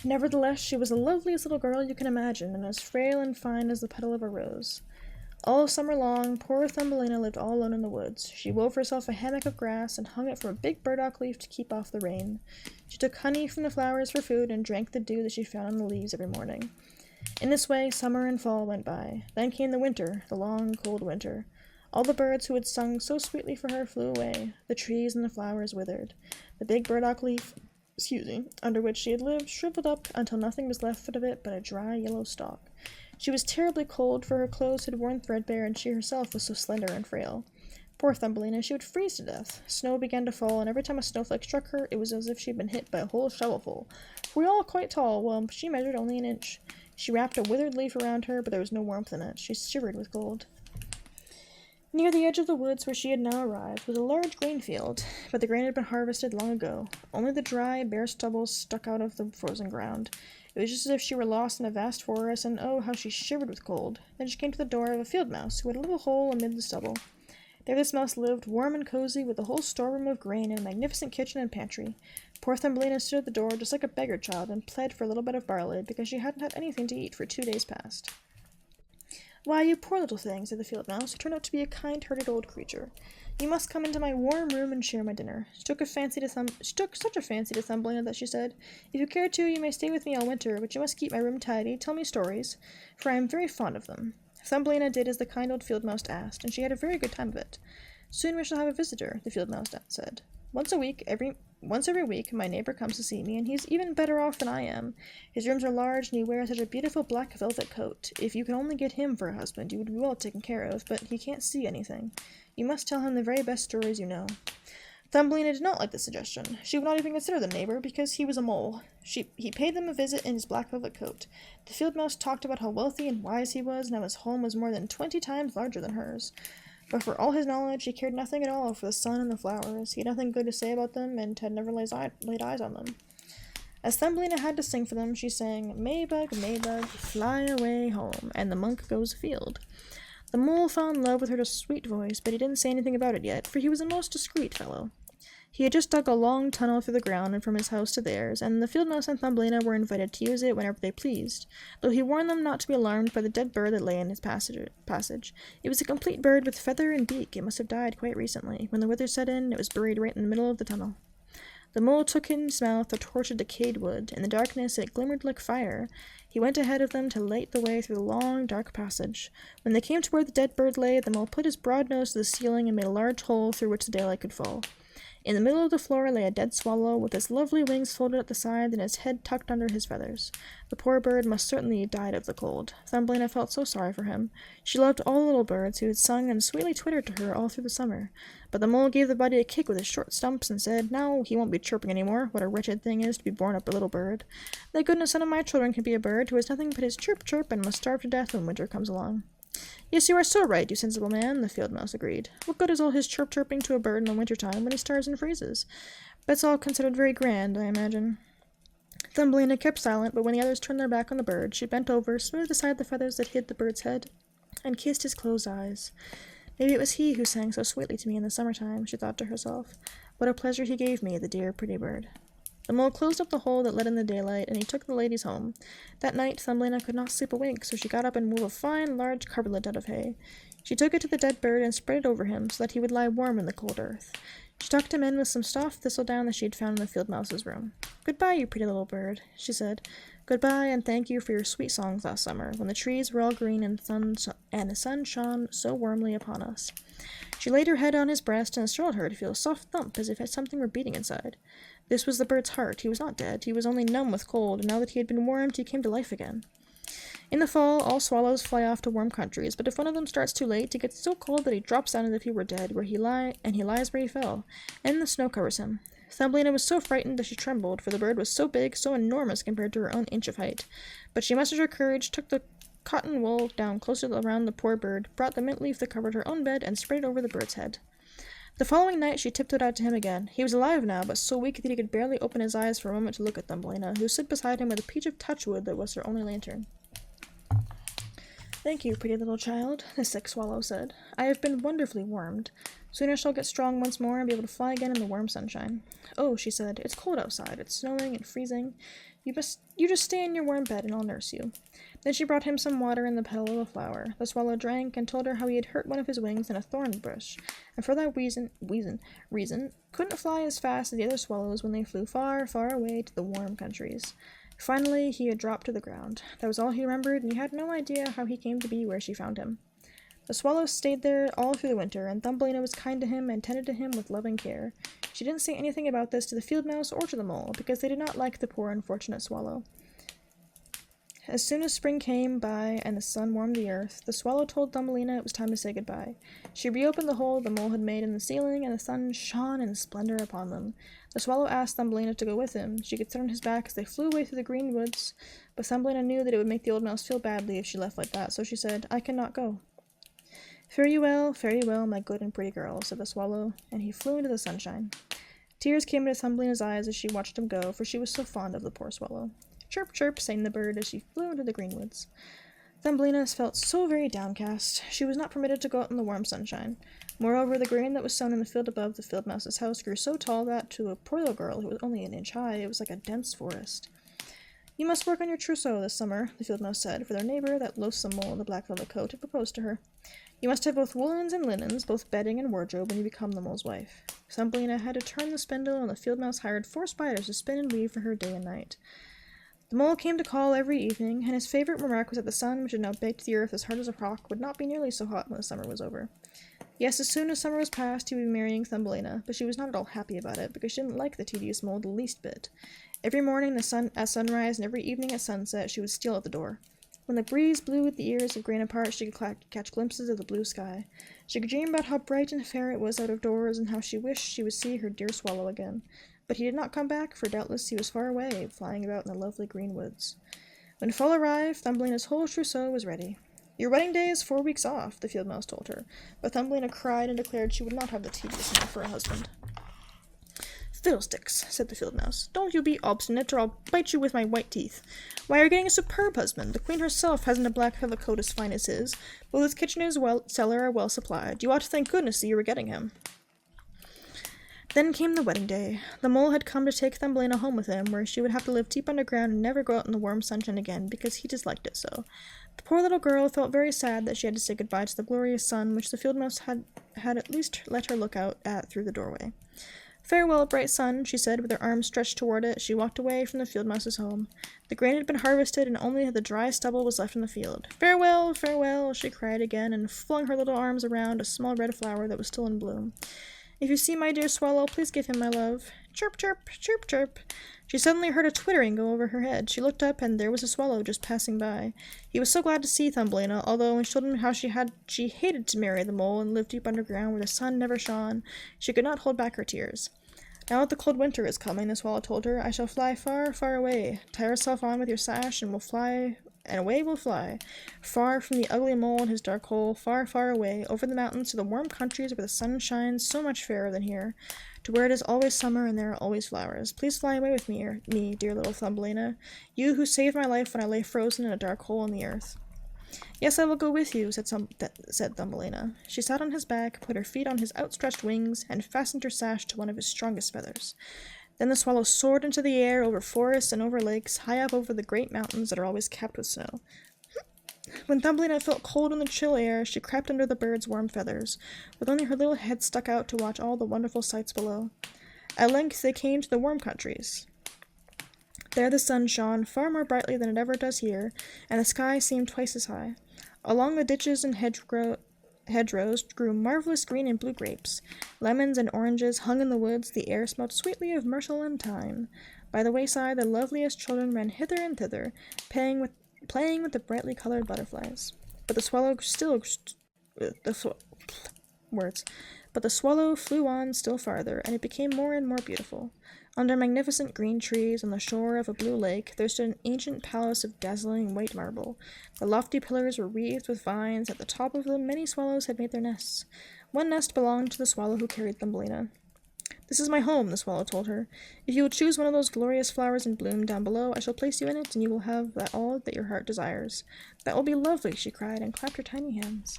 Nevertheless, she was the loveliest little girl you can imagine, and as frail and fine as the petal of a rose. All summer long, poor Thumbelina lived all alone in the woods. She wove herself a hammock of grass and hung it from a big burdock leaf to keep off the rain. She took honey from the flowers for food and drank the dew that she found on the leaves every morning. In this way, summer and fall went by. Then came the winter, the long, cold winter. All the birds who had sung so sweetly for her flew away. The trees and the flowers withered. The big burdock leaf, under which she had lived, shriveled up until nothing was left of it but a dry yellow stalk. She was terribly cold, for her clothes had worn threadbare, and she herself was so slender and frail. Poor Thumbelina, she would freeze to death. Snow began to fall, and every time a snowflake struck her, it was as if she had been hit by a whole shovelful. For we all quite tall, while she measured only an inch. She wrapped a withered leaf around her, but there was no warmth in it. She shivered with cold. Near the edge of the woods where she had now arrived was a large grain field, but the grain had been harvested long ago. Only the dry, bare stubble stuck out of the frozen ground. It was just as if she were lost in a vast forest, and oh, how she shivered with cold. Then she came to the door of a field mouse, who had a little hole amid the stubble. There this mouse lived, warm and cozy, with a whole storeroom of grain and a magnificent kitchen and pantry. Poor Thumbelina stood at the door just like a beggar child, and pled for a little bit of barley, because she hadn't had anything to eat for 2 days past. "Why, you poor little thing," said the field mouse, who turned out to be a kind-hearted old creature. "You must come into my warm room and share my dinner." She took such a fancy to Thumbelina that she said, "If you care to, you may stay with me all winter, but you must keep my room tidy, tell me stories, for I am very fond of them." Thumbelina did as the kind old field mouse asked, and she had a very good time of it. Soon we shall have a visitor, the field mouse said. Once every week, my neighbor comes to see me, and he's even better off than I am. His rooms are large, and he wears such a beautiful black velvet coat. If you could only get him for a husband, you would be well taken care of, but he can't see anything. You must tell him the very best stories you know. Thumbelina did not like the suggestion. She would not even consider the neighbor, because he was a mole. He paid them a visit in his black velvet coat. The field mouse talked about how wealthy and wise he was, and how his home was more than 20 times larger than hers. But for all his knowledge, he cared nothing at all for the sun and the flowers. He had nothing good to say about them, and had never laid eyes on them. As Thumbelina had to sing for them, she sang, Maybug, Maybug, fly away home, and the monk goes afield. The mole fell in love with her sweet voice, but he didn't say anything about it yet, for he was a most discreet fellow. He had just dug a long tunnel through the ground and from his house to theirs, and the field mouse and Thumbelina were invited to use it whenever they pleased, though he warned them not to be alarmed by the dead bird that lay in his passage. It was a complete bird with feather and beak. It must have died quite recently. When the weather set in, it was buried right in the middle of the tunnel. The mole took in his mouth a torch of decayed wood. In the darkness it glimmered like fire. He went ahead of them to light the way through the long, dark passage. When they came to where the dead bird lay, the mole put his broad nose to the ceiling and made a large hole through which the daylight could fall. In the middle of the floor lay a dead swallow, with his lovely wings folded at the side and his head tucked under his feathers. The poor bird must certainly have died of the cold. Thumbelina felt so sorry for him. She loved all the little birds who had sung and sweetly twittered to her all through the summer. But the mole gave the body a kick with his short stumps and said, Now he won't be chirping any more. What a wretched thing it is to be born up a little bird. Thank goodness none of my children can be a bird who has nothing but his chirp-chirp and must starve to death when winter comes along. Yes, you are so right, you sensible man, the field mouse agreed. What good is all his chirp-chirping to a bird in the winter time when he starves and freezes? That's all considered very grand, I imagine. Thumbelina kept silent, but when the others turned their back on the bird, she bent over, smoothed aside the feathers that hid the bird's head, and kissed his closed eyes. Maybe it was he who sang so sweetly to me in the summertime, she thought to herself. What a pleasure he gave me, the dear, pretty bird. The mole closed up the hole that let in the daylight, and he took the ladies home. That night Thumbelina could not sleep a wink, so she got up and wove a fine, large coverlet out of hay. She took it to the dead bird and spread it over him, so that he would lie warm in the cold earth. She tucked him in with some soft thistledown that she had found in the field mouse's room. Goodbye, you pretty little bird, she said. Goodbye, and thank you for your sweet songs last summer, when the trees were all green and the sun shone so warmly upon us. She laid her head on his breast and startled her to feel a soft thump, as if something were beating inside. This was the bird's heart. He was not dead. He was only numb with cold, and now that he had been warmed, he came to life again. In the fall, all swallows fly off to warm countries, but if one of them starts too late, he gets so cold that he drops down as if he were dead, where he lies where he fell, and the snow covers him. Thumbelina was so frightened that she trembled, for the bird was so big, so enormous compared to her own inch of height. But she mustered her courage, took the cotton wool down closer around the poor bird, brought the mint leaf that covered her own bed, and spread it over the bird's head. The following night she tiptoed out to him again. He was alive now, but so weak that he could barely open his eyes for a moment to look at Thumbelina, who stood beside him with a peach of touchwood that was her only lantern. Thank you, pretty little child, the sick swallow said. I have been wonderfully warmed. Soon I shall get strong once more and be able to fly again in the warm sunshine. Oh, she said, it's cold outside. It's snowing and freezing. You just stay in your warm bed and I'll nurse you. Then she brought him some water in the petal of a flower. The swallow drank and told her how he had hurt one of his wings in a thorn bush, and for that reason couldn't fly as fast as the other swallows when they flew far, far away to the warm countries. Finally, he had dropped to the ground. That was all he remembered, and he had no idea how he came to be where she found him. The swallow stayed there all through the winter, and Thumbelina was kind to him and tended to him with loving care. She didn't say anything about this to the field mouse or to the mole, because they did not like the poor unfortunate swallow. As soon as spring came by and the sun warmed the earth, the swallow told Thumbelina it was time to say goodbye. She reopened the hole the mole had made in the ceiling, and the sun shone in splendor upon them. The swallow asked Thumbelina to go with him. She could sit on his back as they flew away through the green woods, but Thumbelina knew that it would make the old mouse feel badly if she left like that, so she said, I cannot go. Fare you well, my good and pretty girl, said the swallow, and he flew into the sunshine. Tears came into Thumbelina's eyes as she watched him go, for she was so fond of the poor swallow. Chirp, chirp, sang the bird as she flew into the green woods. Thumbelina felt so very downcast. She was not permitted to go out in the warm sunshine. Moreover, the grain that was sown in the field above the field mouse's house grew so tall that, to a poor little girl who was only an inch high, it was like a dense forest. You must work on your trousseau this summer, the field mouse said, for their neighbor, that loathsome mole in the black velvet coat, had proposed to her. You must have both woolens and linens, both bedding and wardrobe, when you become the mole's wife. Thumbelina had to turn the spindle, and the field mouse hired 4 spiders to spin and weave for her day and night. The mole came to call every evening, and his favorite remark was that the sun, which had now baked the earth as hard as a rock, would not be nearly so hot when the summer was over. Yes, as soon as summer was past, he would be marrying Thumbelina, but she was not at all happy about it, because she didn't like the tedious mole the least bit. Every morning at sunrise and every evening at sunset, she would steal at the door. When the breeze blew with the ears of grain apart, she could catch glimpses of the blue sky. She could dream about how bright and fair it was out of doors, and how she wished she would see her dear swallow again. But he did not come back, for doubtless he was far away, flying about in the lovely green woods. When fall arrived, Thumbelina's whole trousseau was ready. "Your wedding day is 4 weeks off," the field mouse told her, but Thumbelina cried and declared she would not have the tedious man for a husband. "Fiddlesticks," said the field mouse. "Don't you be obstinate, or I'll bite you with my white teeth. Why, you're getting a superb husband. The queen herself hasn't a black feather coat as fine as his. Both his kitchen and his cellar are well supplied. You ought to thank goodness that you were getting him." Then came the wedding day. The mole had come to take Thumbelina home with him, where she would have to live deep underground and never go out in the warm sunshine again, because he disliked it so. The poor little girl felt very sad that she had to say goodbye to the glorious sun, which the field mouse had at least let her look out at through the doorway. "Farewell, bright sun," she said, with her arms stretched toward it. She walked away from the field mouse's home. The grain had been harvested, and only the dry stubble was left in the field. "Farewell, farewell," she cried again, and flung her little arms around a small red flower that was still in bloom. "If you see my dear swallow, please give him my love. Chirp, chirp, chirp, chirp." She suddenly heard a twittering go over her head. She looked up, and there was a swallow just passing by. He was so glad to see Thumbelina, although when she told him how she hated to marry the mole and live deep underground where the sun never shone, she could not hold back her tears. "Now that the cold winter is coming," the swallow told her, "I shall fly far, far away. Tie yourself on with your sash, and away we'll fly, far from the ugly mole and his dark hole, far, far away, over the mountains to the warm countries where the sun shines so much fairer than here, to where it is always summer and there are always flowers. Please fly away with me, dear little Thumbelina, you who saved my life when I lay frozen in a dark hole in the earth." "Yes, I will go with you," said Thumbelina. She sat on his back, put her feet on his outstretched wings, and fastened her sash to one of his strongest feathers. Then the swallow soared into the air, over forests and over lakes, high up over the great mountains that are always capped with snow. When Thumbelina felt cold in the chill air, she crept under the bird's warm feathers, with only her little head stuck out to watch all the wonderful sights below. At length they came to the warm countries. There the sun shone far more brightly than it ever does here, and the sky seemed twice as high. Along the ditches and hedgerows grew marvelous green and blue grapes. Lemons and oranges hung in the woods. The air smelled sweetly of myrtle and thyme. By the wayside the loveliest children ran hither and thither, playing with the brightly colored butterflies. But the swallow flew on still farther, and it became more and more beautiful. Under magnificent green trees, on the shore of a blue lake, there stood an ancient palace of dazzling white marble. The lofty pillars were wreathed with vines. At the top of them many swallows had made their nests. One nest belonged to the swallow who carried Thumbelina. "This is my home," the swallow told her. "If you will choose one of those glorious flowers in bloom down below, I shall place you in it, and you will have all that your heart desires." "That will be lovely," she cried, and clapped her tiny hands.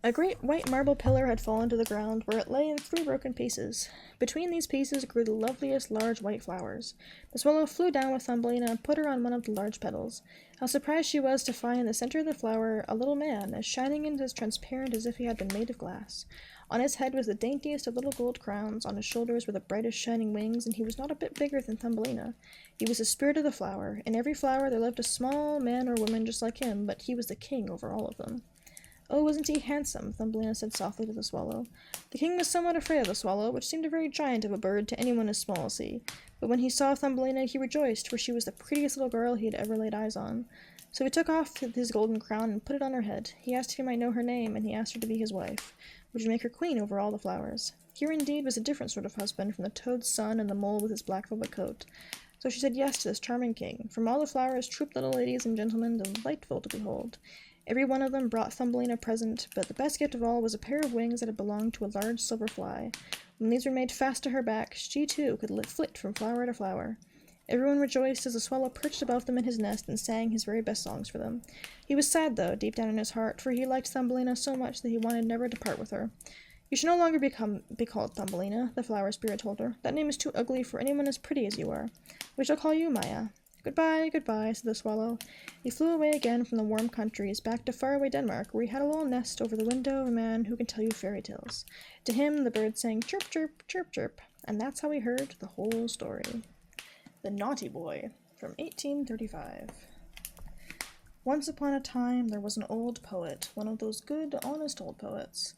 A great white marble pillar had fallen to the ground, where it lay in 3 broken pieces. Between these pieces grew the loveliest large white flowers. The swallow flew down with Thumbelina and put her on one of the large petals. How surprised she was to find in the center of the flower a little man, as shining and as transparent as if he had been made of glass. On his head was the daintiest of little gold crowns, on his shoulders were the brightest shining wings, and he was not a bit bigger than Thumbelina. He was the spirit of the flower. In every flower there lived a small man or woman just like him, but he was the king over all of them. "Oh, wasn't he handsome?" Thumbelina said softly to the swallow. The king was somewhat afraid of the swallow, which seemed a very giant of a bird to anyone as small as he. But when he saw Thumbelina, he rejoiced, for she was the prettiest little girl he had ever laid eyes on. So he took off his golden crown and put it on her head. He asked if he might know her name, and he asked her to be his wife, which would make her queen over all the flowers. Here indeed was a different sort of husband from the toad's son and the mole with his black velvet coat. So she said yes to this charming king. From all the flowers trooped little ladies and gentlemen, delightful to behold. Every one of them brought Thumbelina a present, but the best gift of all was a pair of wings that had belonged to a large silver fly. When these were made fast to her back, she too could flit from flower to flower. Everyone rejoiced as the swallow perched above them in his nest and sang his very best songs for them. He was sad, though, deep down in his heart, for he liked Thumbelina so much that he wanted never to part with her. "You shall no longer be called Thumbelina," the flower spirit told her. "That name is too ugly for anyone as pretty as you are. We shall call you Maya." "Goodbye, goodbye," said the swallow. He flew away again from the warm countries, back to faraway Denmark, where he had a little nest over the window of a man who can tell you fairy tales. To him the birds sang chirp, chirp, chirp, chirp, and that's how he heard the whole story. The Naughty Boy, from 1835. Once upon a time there was an old poet, one of those good, honest old poets.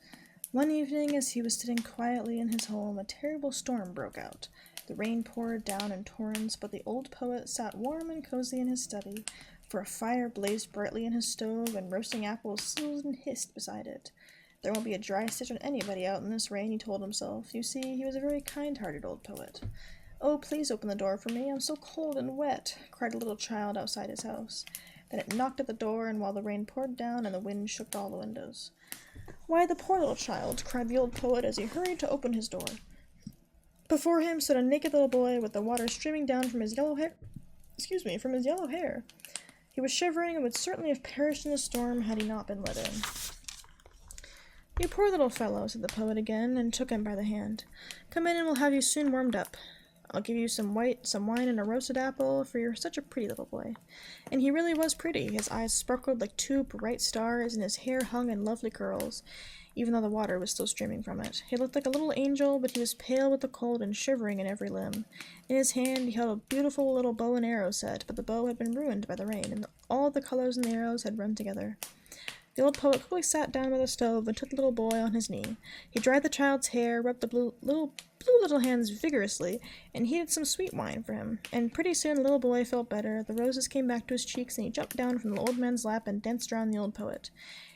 One evening, as he was sitting quietly in his home, a terrible storm broke out. The rain poured down in torrents, but the old poet sat warm and cozy in his study, for a fire blazed brightly in his stove, and roasting apples sizzled and hissed beside it. There won't be a dry stitch on anybody out in this rain, he told himself. You see, he was a very kind-hearted old poet. "Oh, please open the door for me, I'm so cold and wet," cried a little child outside his house. Then it knocked at the door, and while the rain poured down and the wind shook all the windows. "Why, the poor little child," cried the old poet as he hurried to open his door. Before him stood a naked little boy with the water streaming down from his yellow hair. He was shivering and would certainly have perished in the storm had he not been let in. "You poor little fellow," said the poet again, and took him by the hand. "Come in and we'll have you soon warmed up. I'll give you some wine and a roasted apple, for you're such a pretty little boy." And he really was pretty. His eyes sparkled like two bright stars, and his hair hung in lovely curls, even though the water was still streaming from it. He looked like a little angel, but he was pale with the cold and shivering in every limb. In his hand he held a beautiful little bow and arrow set, but the bow had been ruined by the rain, and all the colors in the arrows had run together. The old poet quickly sat down by the stove and took the little boy on his knee. He dried the child's hair, rubbed the blue little hands vigorously, and heated some sweet wine for him. And pretty soon the little boy felt better, the roses came back to his cheeks, and he jumped down from the old man's lap and danced around the old poet.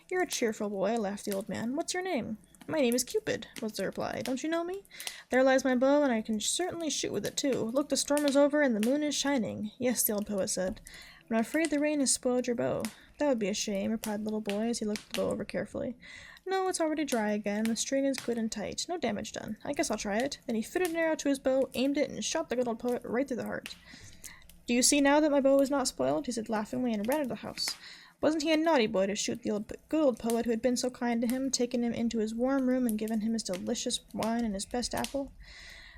"You're a cheerful boy," laughed the old man. "What's your name?" "My name is Cupid," was the reply. "Don't you know me? There lies my bow, and I can certainly shoot with it too. Look, the storm is over, and the moon is shining." "Yes," the old poet said, "but I'm afraid the rain has spoiled your bow." "That would be a shame," replied the little boy as he looked the bow over carefully. "No, it's already dry again. The string is good and tight. No damage done. I guess I'll try it." Then he fitted an arrow to his bow, aimed it, and shot the good old poet right through the heart. "Do you see now that my bow is not spoiled?" he said laughingly, and ran into the house. Wasn't he a naughty boy to shoot the good old poet who had been so kind to him, taken him into his warm room, and given him his delicious wine and his best apple?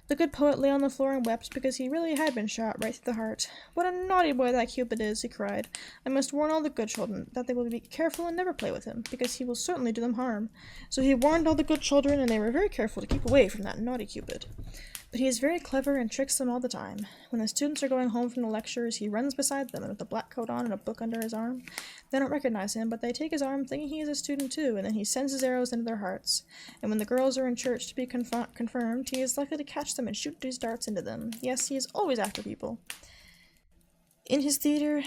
The good poet lay on the floor and wept because he really had been shot right through the heart. "What a naughty boy that Cupid is," he cried. "I must warn all the good children that they will be careful and never play with him, because he will certainly do them harm." So he warned all the good children, and they were very careful to keep away from that naughty Cupid. But he is very clever and tricks them all the time. When the students are going home from the lectures, he runs beside them, and with a black coat on and a book under his arm. They don't recognize him, but they take his arm thinking he is a student too, and then he sends his arrows into their hearts. And when the girls are in church to be confirmed, he is likely to catch them and shoot his darts into them. Yes, he is always after people. In the theater,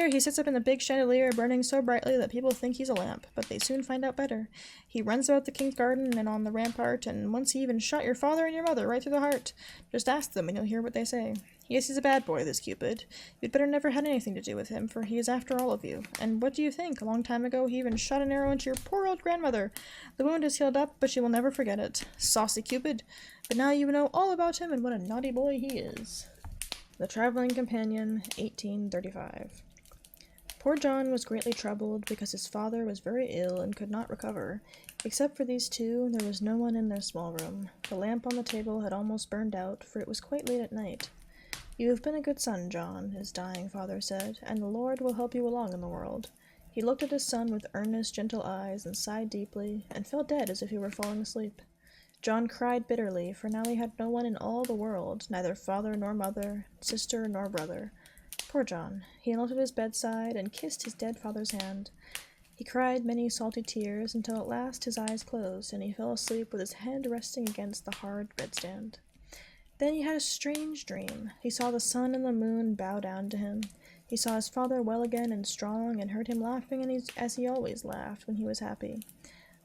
he sits up in the big chandelier, burning so brightly that people think he's a lamp, but they soon find out better. He runs about the king's garden and on the rampart, and once he even shot your father and your mother right through the heart. Just ask them, and you'll hear what they say. Yes, he's a bad boy, this Cupid. You'd better never had anything to do with him, for he is after all of you. And what do you think? A long time ago, he even shot an arrow into your poor old grandmother. The wound is healed up, but she will never forget it. Saucy Cupid! But now you know all about him and what a naughty boy he is. The Traveling Companion, 1835. Poor John was greatly troubled because his father was very ill and could not recover. Except for these two, there was no one in their small room. The lamp on the table had almost burned out, for it was quite late at night. "You have been a good son, John," his dying father said, "and the Lord will help you along in the world." He looked at his son with earnest, gentle eyes, and sighed deeply, and fell dead as if he were falling asleep. John cried bitterly, for now he had no one in all the world, neither father nor mother, sister nor brother. Poor John! He knelt at his bedside and kissed his dead father's hand. He cried many salty tears until at last his eyes closed, and he fell asleep with his head resting against the hard bedstand. Then he had a strange dream. He saw the sun and the moon bow down to him. He saw his father well again and strong, and heard him laughing as he always laughed when he was happy.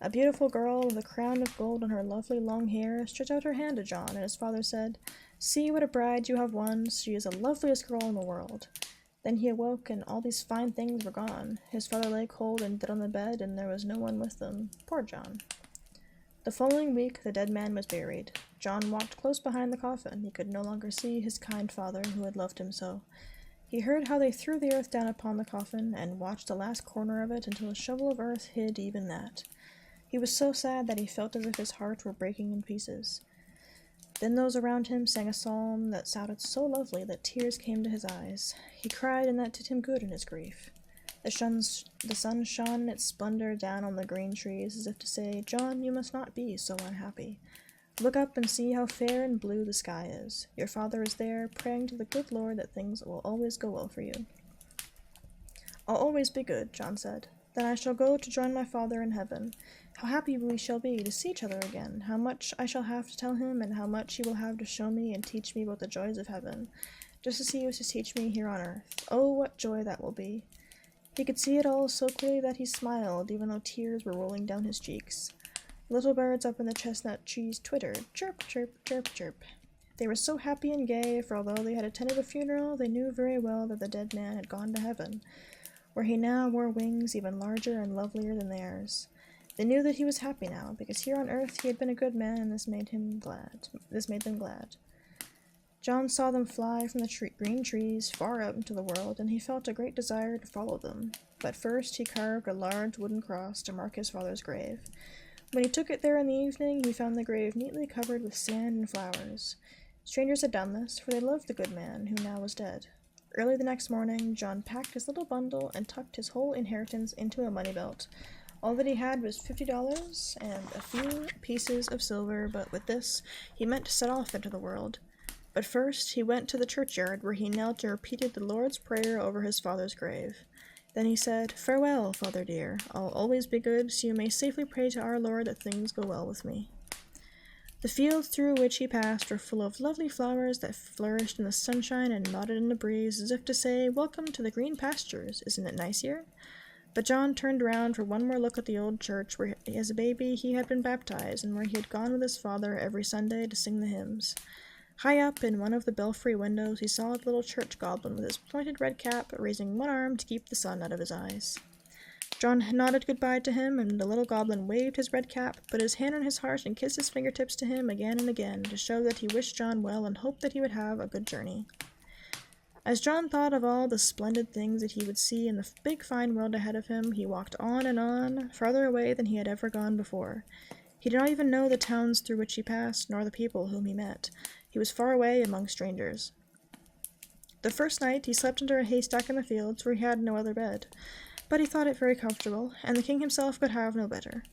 A beautiful girl with a crown of gold on her lovely long hair stretched out her hand to John, and his father said, "See what a bride you have won. She is the loveliest girl in the world." Then he awoke, and all these fine things were gone. His father lay cold and dead on the bed, and there was no one with them. Poor John! The following week the dead man was buried. John walked close behind the coffin. He could no longer see his kind father, who had loved him so. He heard how they threw the earth down upon the coffin, and watched the last corner of it until a shovel of earth hid even that. He was so sad that he felt as if his heart were breaking in pieces. Then those around him sang a psalm that sounded so lovely that tears came to his eyes. He cried, and that did him good in his grief. The sun shone in its splendor down on the green trees, as if to say, "John, you must not be so unhappy." Look up and see how fair and blue the sky is. Your father is there, praying to the good Lord that things will always go well for you. I'll always be good, John said. Then I shall go to join my father in heaven. How happy we shall be to see each other again, how much I shall have to tell him, and how much he will have to show me and teach me about the joys of heaven, just as he used to teach me here on earth. Oh, what joy that will be! He could see it all so clearly that he smiled, even though tears were rolling down his cheeks. Little birds up in the chestnut trees twittered, chirp, chirp, chirp, chirp. They were so happy and gay, for although they had attended a funeral, they knew very well that the dead man had gone to heaven, where he now wore wings even larger and lovelier than theirs. They knew that he was happy now, because here on earth he had been a good man, and this made them glad. John saw them fly from the green trees far out into the world, and he felt a great desire to follow them. But first he carved a large wooden cross to mark his father's grave. When he took it there in the evening, he found the grave neatly covered with sand and flowers. Strangers had done this, for they loved the good man, who now was dead. Early the next morning, John packed his little bundle and tucked his whole inheritance into a money belt. All that he had was $50 and a few pieces of silver, but with this, he meant to set off into the world. But first, he went to the churchyard, where he knelt and repeated the Lord's Prayer over his father's grave. Then he said, "Farewell, father dear. I'll always be good, so you may safely pray to our Lord that things go well with me." The fields through which he passed were full of lovely flowers that flourished in the sunshine and nodded in the breeze, as if to say, "Welcome to the green pastures. Isn't it nice here?" But John turned round for one more look at the old church where, as a baby, he had been baptized, and where he had gone with his father every Sunday to sing the hymns. High up in one of the belfry windows he saw the little church goblin with his pointed red cap, raising one arm to keep the sun out of his eyes. John nodded goodbye to him, and the little goblin waved his red cap, put his hand on his heart, and kissed his fingertips to him again and again, to show that he wished John well and hoped that he would have a good journey. As John thought of all the splendid things that he would see in the big fine world ahead of him, he walked on, farther away than he had ever gone before. He did not even know the towns through which he passed, nor the people whom he met. He was far away among strangers. The first night he slept under a haystack in the fields, where he had no other bed. But he thought it very comfortable, and the king himself could have no better.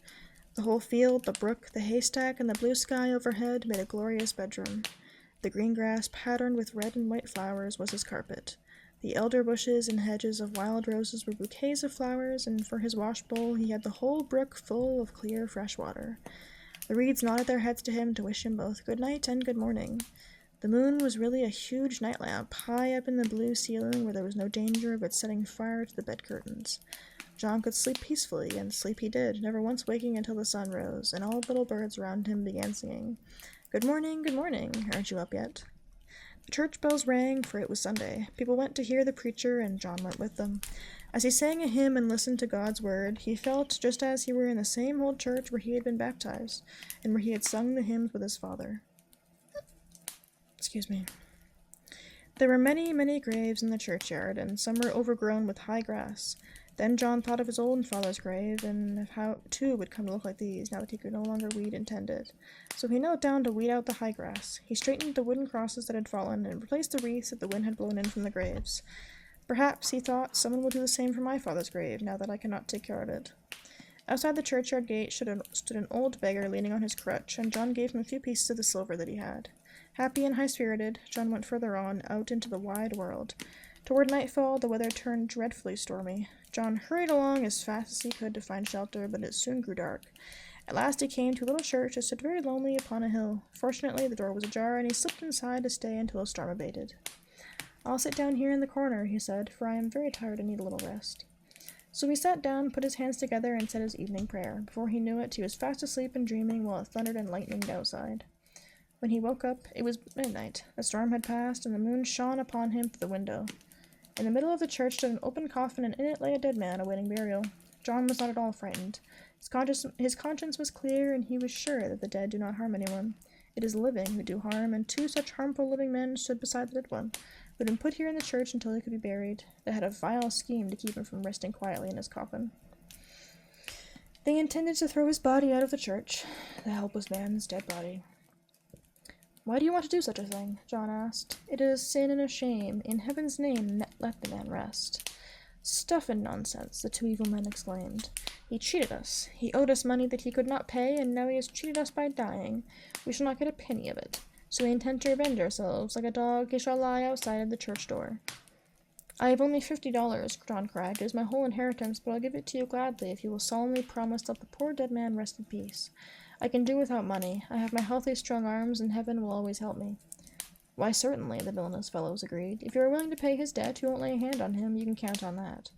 The whole field, the brook, the haystack, and the blue sky overhead made a glorious bedroom. The green grass, patterned with red and white flowers, was his carpet. The elder bushes and hedges of wild roses were bouquets of flowers, and for his washbowl he had the whole brook full of clear, fresh water. The reeds nodded their heads to him to wish him both good night and good morning. The moon was really a huge night lamp, high up in the blue ceiling, where there was no danger of its setting fire to the bed curtains. John could sleep peacefully, and sleep he did, never once waking until the sun rose, and all the little birds around him began singing, good morning, aren't you up yet?" The church bells rang, for it was Sunday. People went to hear the preacher, and John went with them. As he sang a hymn and listened to God's word, he felt just as he were in the same old church where he had been baptized, and where he had sung the hymns with his father. Excuse me. There were many, many graves in the churchyard, and some were overgrown with high grass. Then John thought of his own father's grave, and of how it too would come to look like these, now that he could no longer weed and tend it. So he knelt down to weed out the high grass. He straightened the wooden crosses that had fallen, and replaced the wreaths that the wind had blown in from the graves. Perhaps, he thought, someone will do the same for my father's grave, now that I cannot take care of it. Outside the churchyard gate stood an old beggar leaning on his crutch, and John gave him a few pieces of the silver that he had. Happy and high-spirited, John went further on, out into the wide world. Toward nightfall, the weather turned dreadfully stormy. John hurried along as fast as he could to find shelter, but it soon grew dark. At last he came to a little church that stood very lonely upon a hill. Fortunately, the door was ajar, and he slipped inside to stay until the storm abated. "I'll sit down here in the corner," he said, "for I am very tired and need a little rest." So he sat down, put his hands together, and said his evening prayer. Before he knew it, he was fast asleep and dreaming while it thundered and lightened outside. When he woke up, it was midnight. The storm had passed, and the moon shone upon him through the window. In the middle of the church stood an open coffin, and in it lay a dead man awaiting burial. John was not at all frightened. His conscience was clear, and he was sure that the dead do not harm anyone. It is the living who do harm, and two such harmful living men stood beside the dead one, who had been put here in the church until he could be buried. They had a vile scheme to keep him from resting quietly in his coffin. They intended to throw his body out of the church, the helpless man's dead body. "Why do you want to do such a thing?" John asked. "It is a sin and a shame. In heaven's name, let the man rest." "Stuff and nonsense," the two evil men exclaimed. He cheated us. He owed us money that he could not pay, and now he has cheated us by dying. We shall not get a penny of it. So we intend to revenge ourselves. Like a dog, he shall lie outside of the church door. I have only $50, John cried. It is my whole inheritance, but I'll give it to you gladly if you will solemnly promise that the poor dead man rest in peace. I can do without money. I have my healthy, strong arms, and heaven will always help me. Why, certainly, the villainous fellows agreed. If you are willing to pay his debt, you won't lay a hand on him. You can count on that.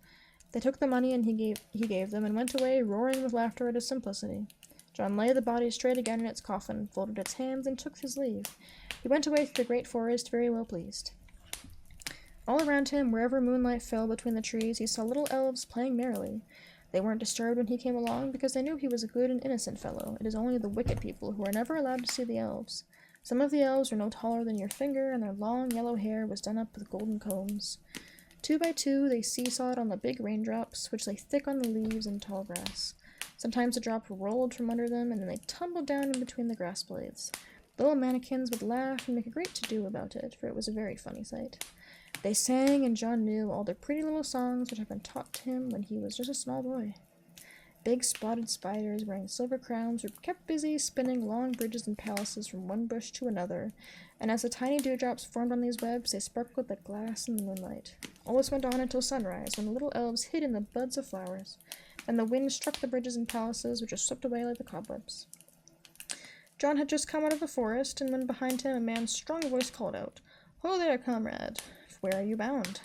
They took the money and he gave them, and went away, roaring with laughter at his simplicity. John laid the body straight again in its coffin, folded its hands, and took his leave. He went away through the great forest, very well pleased. All around him, wherever moonlight fell between the trees, he saw little elves playing merrily. They weren't disturbed when he came along, because they knew he was a good and innocent fellow. It is only the wicked people who are never allowed to see the elves. Some of the elves were no taller than your finger, and their long yellow hair was done up with golden combs. 2 by 2, they seesawed on the big raindrops, which lay thick on the leaves and tall grass. Sometimes a drop rolled from under them, and then they tumbled down in between the grass blades. Little mannikins would laugh and make a great to-do about it, for it was a very funny sight. They sang, and John knew all the pretty little songs which had been taught to him when he was just a small boy. Big spotted spiders wearing silver crowns were kept busy spinning long bridges and palaces from one bush to another, and as the tiny dewdrops formed on these webs, they sparkled like glass in the moonlight. All this went on until sunrise, when the little elves hid in the buds of flowers, and the wind struck the bridges and palaces, which were swept away like the cobwebs. John had just come out of the forest, and when behind him a man's strong voice called out, "Ho there, comrade! Where are you bound?"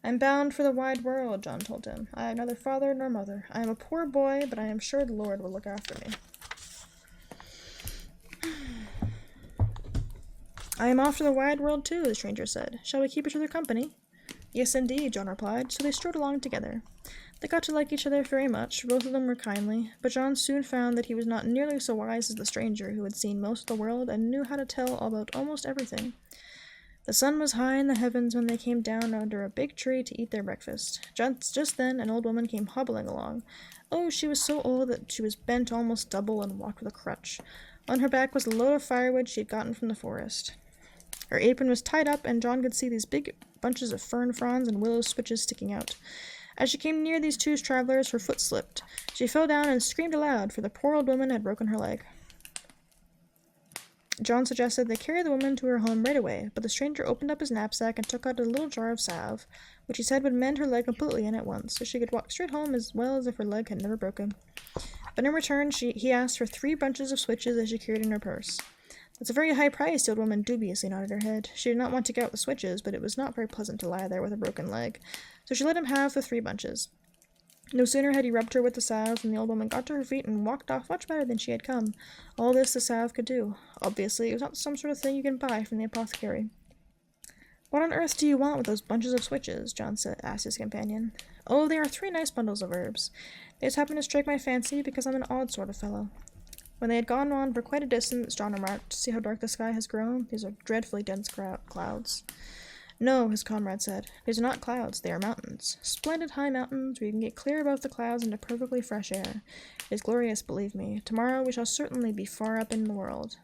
"I'm bound for the wide world," John told him. "I have neither father nor mother. I am a poor boy, but I am sure the Lord will look after me." "I am off to the wide world too," the stranger said. "Shall we keep each other company?" "Yes, indeed," John replied, so they strode along together. They got to like each other very much, for both of them were kindly, but John soon found that he was not nearly so wise as the stranger, who had seen most of the world and knew how to tell about almost everything. The sun was high in the heavens when they came down under a big tree to eat their breakfast. Just then an old woman came hobbling along. Oh, she was so old that she was bent almost double and walked with a crutch. On her back was a load of firewood she had gotten from the forest. Her apron was tied up, and John could see these big bunches of fern fronds and willow switches sticking out. As she came near these two travelers, her foot slipped. She fell down and screamed aloud, for the poor old woman had broken her leg. John suggested they carry the woman to her home right away, but the stranger opened up his knapsack and took out a little jar of salve, which he said would mend her leg completely and at once, so she could walk straight home as well as if her leg had never broken. But in return, he asked for 3 bunches of switches that she carried in her purse. "That's a very high price," the old woman dubiously nodded her head. She did not want to get out the switches, but it was not very pleasant to lie there with a broken leg, so she let him have the 3 bunches. No sooner had he rubbed her with the salve than the old woman got to her feet and walked off much better than she had come. All this the salve could do. Obviously, it was not some sort of thing you can buy from the apothecary. "What on earth do you want with those bunches of switches?" John asked his companion. "Oh, they are 3 nice bundles of herbs. They just happened to strike my fancy because I'm an odd sort of fellow." When they had gone on for quite a distance, John remarked, "See how dark the sky has grown? These are dreadfully dense clouds." "No," his comrade said. "These are not clouds, they are mountains. Splendid high mountains where you can get clear above the clouds into perfectly fresh air. It is glorious, believe me. Tomorrow we shall certainly be far up in the world."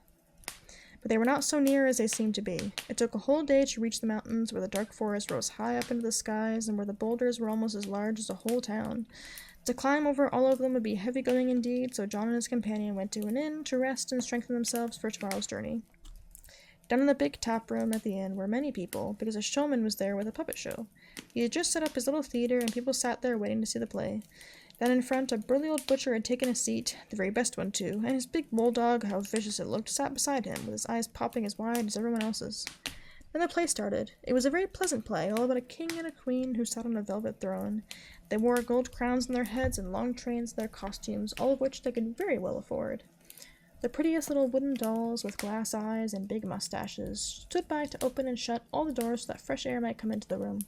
But they were not so near as they seemed to be. It took a whole day to reach the mountains where the dark forest rose high up into the skies and where the boulders were almost as large as a whole town. To climb over all of them would be heavy going indeed, so John and his companion went to an inn to rest and strengthen themselves for tomorrow's journey. Down in the big tap room at the inn were many people, because a showman was there with a puppet show. He had just set up his little theater, and people sat there waiting to see the play. Down in front, a burly old butcher had taken a seat, the very best one too, and his big bulldog, how vicious it looked, sat beside him, with his eyes popping as wide as everyone else's. Then the play started. It was a very pleasant play, all about a king and a queen who sat on a velvet throne. They wore gold crowns on their heads and long trains in their costumes, all of which they could very well afford. The prettiest little wooden dolls with glass eyes and big mustaches stood by to open and shut all the doors so that fresh air might come into the room.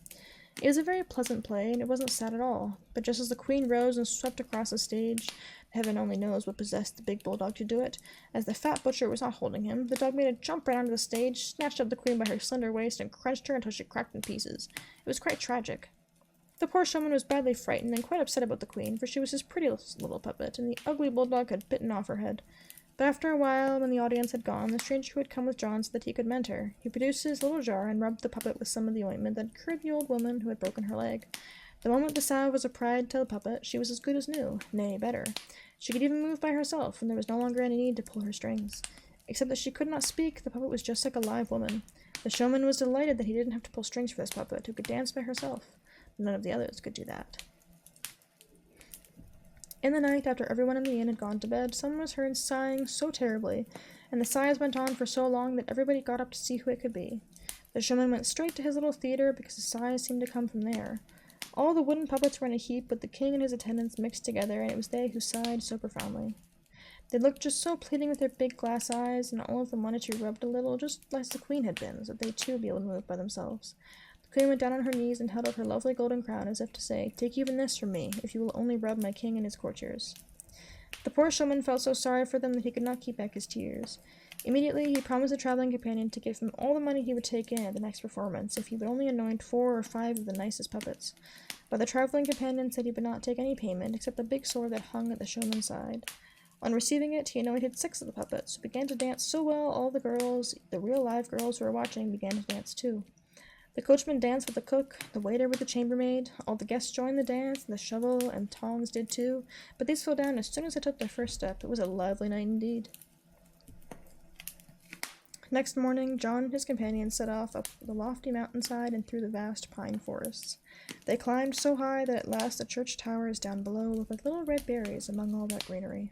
It was a very pleasant play, and it wasn't sad at all, but just as the queen rose and swept across the stage, heaven only knows what possessed the big bulldog to do it, as the fat butcher was not holding him, the dog made a jump right onto the stage, snatched up the queen by her slender waist, and crunched her until she cracked in pieces. It was quite tragic. The poor showman was badly frightened and quite upset about the queen, for she was his prettiest little puppet, and the ugly bulldog had bitten off her head. But after a while, when the audience had gone, the stranger who had come with John said that he could mend her. He produced his little jar and rubbed the puppet with some of the ointment that cured the old woman who had broken her leg. The moment the salve was applied to the puppet, she was as good as new, nay, better. She could even move by herself, and there was no longer any need to pull her strings. Except that she could not speak, the puppet was just like a live woman. The showman was delighted that he didn't have to pull strings for this puppet, who could dance by herself. None of the others could do that. In the night, after everyone in the inn had gone to bed, someone was heard sighing so terribly, and the sighs went on for so long that everybody got up to see who it could be. The showman went straight to his little theater because the sighs seemed to come from there. All the wooden puppets were in a heap, with the king and his attendants mixed together, and it was they who sighed so profoundly. They looked just so pleading with their big glass eyes, and all of them wanted to be rubbed a little, just as the queen had been, so that they too be able to move by themselves. The queen went down on her knees and held out her lovely golden crown, as if to say, "Take even this from me, if you will only rub my king and his courtiers." The poor showman felt so sorry for them that he could not keep back his tears. Immediately he promised the traveling companion to give him all the money he would take in at the next performance, if he would only anoint 4 or 5 of the nicest puppets. But the traveling companion said he would not take any payment, except the big sword that hung at the showman's side. On receiving it, he anointed 6 of the puppets, who began to dance so well all the girls, the real live girls who were watching, began to dance too. The coachman danced with the cook, the waiter with the chambermaid, all the guests joined the dance, and the shovel and tongs did too, but these fell down as soon as they took their first step. It was a lively night indeed. Next morning, John and his companions set off up the lofty mountainside and through the vast pine forests. They climbed so high that at last the church towers down below looked like little red berries among all that greenery.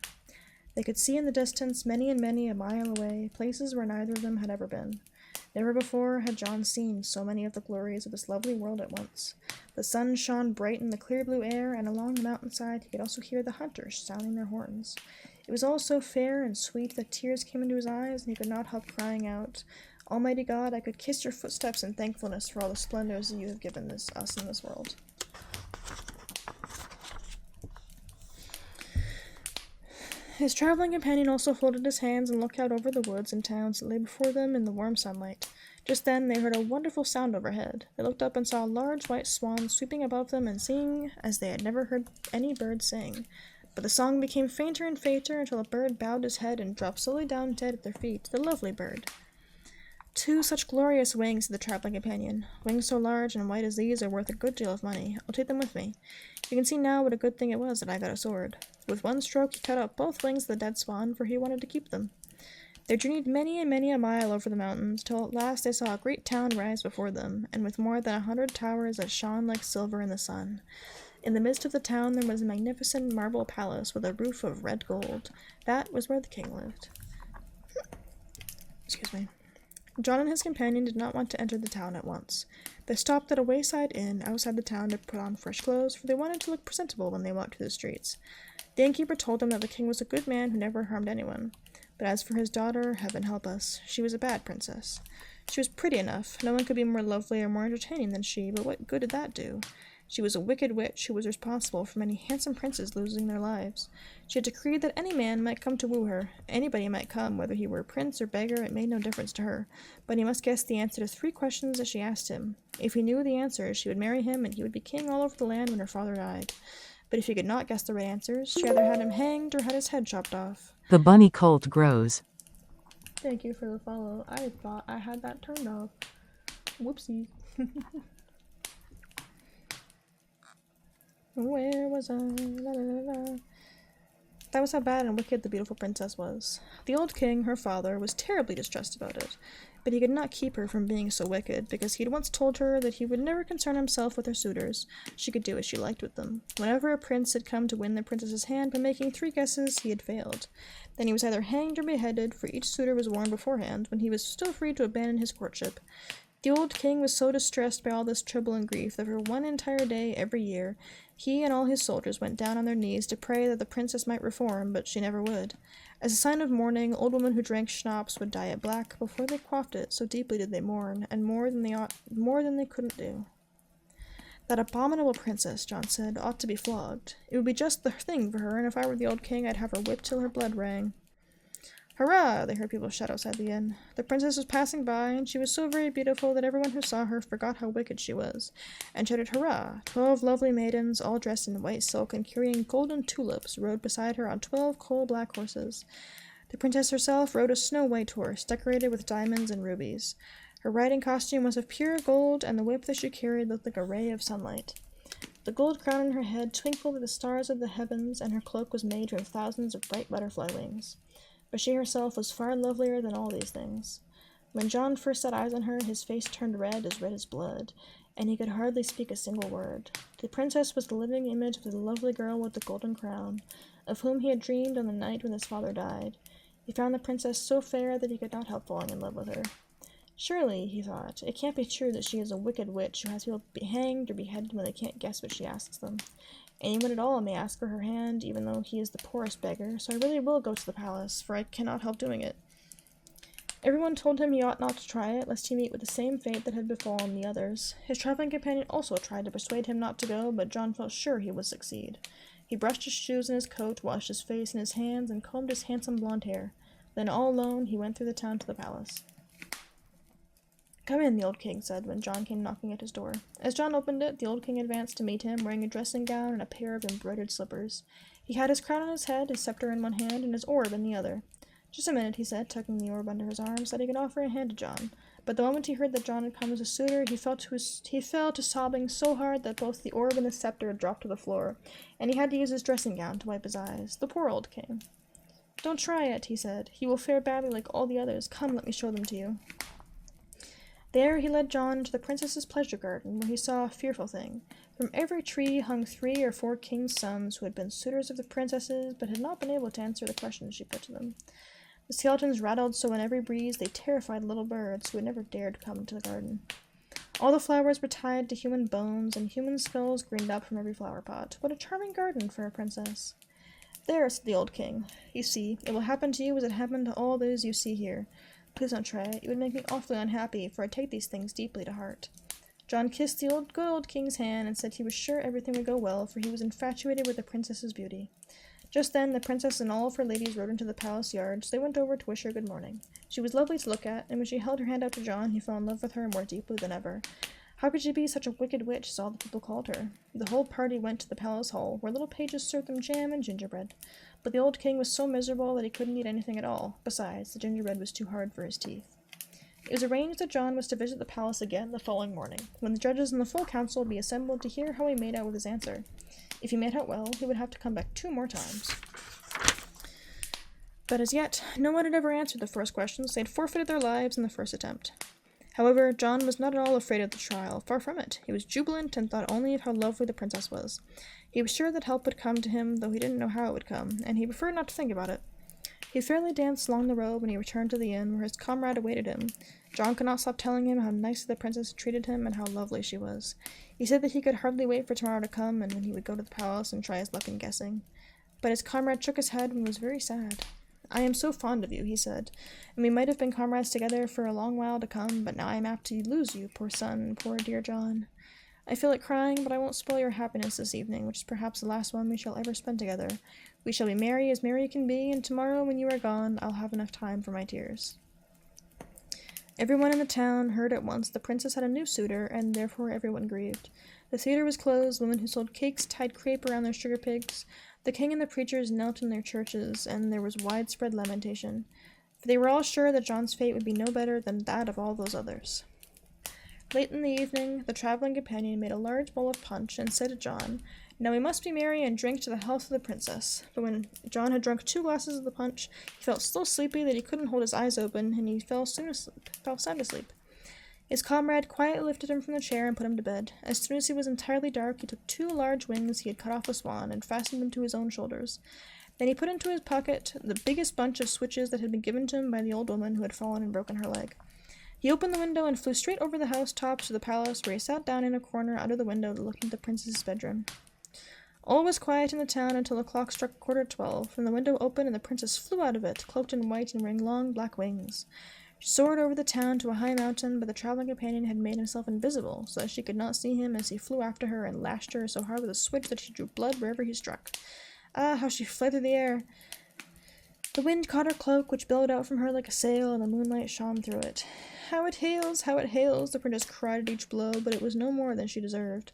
They could see in the distance, many and many a mile away, places where neither of them had ever been. Never before had John seen so many of the glories of this lovely world at once. The sun shone bright in the clear blue air, and along the mountainside he could also hear the hunters sounding their horns. It was all so fair and sweet that tears came into his eyes, and he could not help crying out, "Almighty God, I could kiss your footsteps in thankfulness for all the splendors that you have given us in this world." His traveling companion also folded his hands and looked out over the woods and towns that lay before them in the warm sunlight. Just then they heard a wonderful sound overhead. They looked up and saw a large white swan sweeping above them and singing as they had never heard any bird sing. But the song became fainter and fainter until a bird bowed his head and dropped slowly down dead at their feet, the lovely bird. "2 such glorious wings," said the traveling companion. "Wings so large and white as these are worth a good deal of money. I'll take them with me. You can see now what a good thing it was that I got a sword." With one stroke he cut out both wings of the dead swan, for he wanted to keep them. They journeyed many and many a mile over the mountains, till at last they saw a great town rise before them, and with more than 100 towers that shone like silver in the sun. In the midst of the town there was a magnificent marble palace with a roof of red gold. That was where the king lived. Excuse me. John and his companion did not want to enter the town at once. They stopped at a wayside inn outside the town to put on fresh clothes, for they wanted to look presentable when they walked through the streets. The innkeeper told them that the king was a good man who never harmed anyone. But as for his daughter, heaven help us, she was a bad princess. She was pretty enough. No one could be more lovely or more entertaining than she, but what good did that do? She was a wicked witch who was responsible for many handsome princes losing their lives. She had decreed that any man might come to woo her. Anybody might come, whether he were a prince or beggar, it made no difference to her. But he must guess the answer to 3 questions that she asked him. If he knew the answers, she would marry him, and he would be king all over the land when her father died. But if he could not guess the right answers, she either had him hanged or had his head chopped off. The bunny colt grows. Thank you for the follow. I thought I had that turned off. Whoopsie. Where was I? La, la, la, la. That was how bad and wicked the beautiful princess was. The old king, her father, was terribly distressed about it, but he could not keep her from being so wicked, because he had once told her that he would never concern himself with her suitors. She could do as she liked with them. Whenever a prince had come to win the princess's hand by making 3 guesses, he had failed. Then he was either hanged or beheaded, for each suitor was warned beforehand, when he was still free to abandon his courtship. The old king was so distressed by all this trouble and grief that for 1 entire day every year, he and all his soldiers went down on their knees to pray that the princess might reform, but she never would. As a sign of mourning, old women who drank schnapps would dye it black before they quaffed it, so deeply did they mourn, and more than they couldn't do. That abominable princess, John said, ought to be flogged. It would be just the thing for her, and if I were the old king, I'd have her whipped till her blood rang. "Hurrah!" they heard people shout outside the inn. The princess was passing by, and she was so very beautiful that everyone who saw her forgot how wicked she was, and shouted hurrah. 12 lovely maidens, all dressed in white silk and carrying golden tulips, rode beside her on 12 coal-black horses. The princess herself rode a snow-white horse, decorated with diamonds and rubies. Her riding costume was of pure gold, and the whip that she carried looked like a ray of sunlight. The gold crown on her head twinkled with the stars of the heavens, and her cloak was made from thousands of bright butterfly wings. But she herself was far lovelier than all these things. When John first set eyes on her, his face turned red as blood, and he could hardly speak a single word. The princess was the living image of the lovely girl with the golden crown, of whom he had dreamed on the night when his father died. He found the princess so fair that he could not help falling in love with her. Surely, he thought, it can't be true that she is a wicked witch who has people hanged or beheaded when they can't guess what she asks them. Anyone at all may ask for her hand, even though he is the poorest beggar, so I really will go to the palace, for I cannot help doing it. Everyone told him he ought not to try it, lest he meet with the same fate that had befallen the others. His traveling companion also tried to persuade him not to go, but John felt sure he would succeed. He brushed his shoes and his coat, washed his face and his hands, and combed his handsome blonde hair. Then, all alone, he went through the town to the palace. "Come in," the old king said, when John came knocking at his door. As John opened it, the old king advanced to meet him, wearing a dressing gown and a pair of embroidered slippers. He had his crown on his head, his scepter in one hand, and his orb in the other. "Just a minute," he said, tucking the orb under his arm, so that he could offer a hand to John. But the moment he heard that John had come as a suitor, he fell to sobbing so hard that both the orb and the scepter dropped to the floor, and he had to use his dressing gown to wipe his eyes. The poor old king. "Don't try it," he said. "You will fare badly like all the others. Come, let me show them to you." There he led John into the princess's pleasure garden, where he saw a fearful thing. From every tree hung 3 or 4 kings' sons who had been suitors of the princesses, but had not been able to answer the questions she put to them. The skeletons rattled so in every breeze they terrified little birds who had never dared come into the garden. All the flowers were tied to human bones, and human skulls greened up from every flower pot. What a charming garden for a princess! "There," said the old king. "You see, it will happen to you as it happened to all those you see here. Please don't try it. It would make me awfully unhappy, for I take these things deeply to heart." John kissed the good old king's hand and said he was sure everything would go well, for he was infatuated with the princess's beauty. Just then the princess and all of her ladies rode into the palace yard, so they went over to wish her good morning. She was lovely to look at, and when she held her hand out to John, he fell in love with her more deeply than ever. How could she be such a wicked witch, as all the people called her? The whole party went to the palace hall, where little pages served them jam and gingerbread. But the old king was so miserable that he couldn't eat anything at all. Besides, the gingerbread was too hard for his teeth. It was arranged that John was to visit the palace again the following morning, when the judges and the full council would be assembled to hear how he made out with his answer. If he made out well, he would have to come back 2 more times. But as yet, no one had ever answered the first questions. They had forfeited their lives in the first attempt. However, John was not at all afraid of the trial. Far from it. He was jubilant and thought only of how lovely the princess was. He was sure that help would come to him, though he didn't know how it would come, and he preferred not to think about it. He fairly danced along the road when he returned to the inn, where his comrade awaited him. John could not stop telling him how nicely the princess had treated him and how lovely she was. He said that he could hardly wait for tomorrow to come, and when he would go to the palace and try his luck in guessing. But his comrade shook his head and was very sad. "I am so fond of you," he said, "and we might have been comrades together for a long while to come, but now I am apt to lose you, poor son, poor dear John. I feel like crying, but I won't spoil your happiness this evening, which is perhaps the last one we shall ever spend together. We shall be merry as merry can be, and tomorrow, when you are gone, I'll have enough time for my tears." Everyone in the town heard at once the princess had a new suitor, and therefore everyone grieved. The theater was closed, women who sold cakes tied crepe around their sugar pigs, the king and the preachers knelt in their churches, and there was widespread lamentation, for they were all sure that John's fate would be no better than that of all those others. Late in the evening, the traveling companion made a large bowl of punch, and said to John, "Now we must be merry and drink to the health of the princess." But when John had drunk 2 glasses of the punch, he felt so sleepy that he couldn't hold his eyes open, and he fell sound asleep. His comrade quietly lifted him from the chair and put him to bed. As soon as he was entirely dark, he took 2 large wings he had cut off a swan, and fastened them to his own shoulders. Then he put into his pocket the biggest bunch of switches that had been given to him by the old woman who had fallen and broken her leg. He opened the window and flew straight over the housetops to the palace, where he sat down in a corner under the window to look into the princess's bedroom. All was quiet in the town until the clock struck 12:15, when the window opened and the princess flew out of it, cloaked in white and wearing long black wings. She soared over the town to a high mountain, but the traveling companion had made himself invisible, so that she could not see him as he flew after her and lashed her so hard with a switch that she drew blood wherever he struck. Ah, how she fled through the air! The wind caught her cloak, which billowed out from her like a sail, and the moonlight shone through it. How it hails! How it hails!" the princess cried at each blow, but it was no more than she deserved.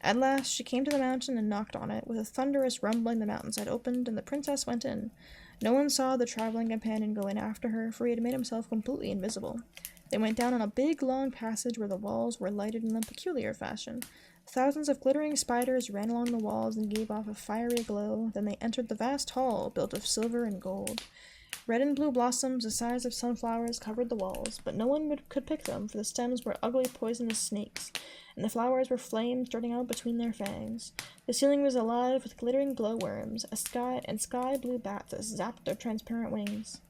At last she came to the mountain and knocked on it. With a thunderous rumbling the mountainside opened, and the princess went in. No one saw the traveling companion go in after her, for he had made himself completely invisible. They went down on a big, long passage where the walls were lighted in a peculiar fashion. Thousands of glittering spiders ran along the walls and gave off a fiery glow. Then they entered the vast hall, built of silver and gold. Red and blue blossoms the size of sunflowers covered the walls, but no one could pick them, for the stems were ugly poisonous snakes, and the flowers were flames darting out between their fangs. The ceiling was alive with glittering glowworms, sky blue bats that zapped their transparent wings.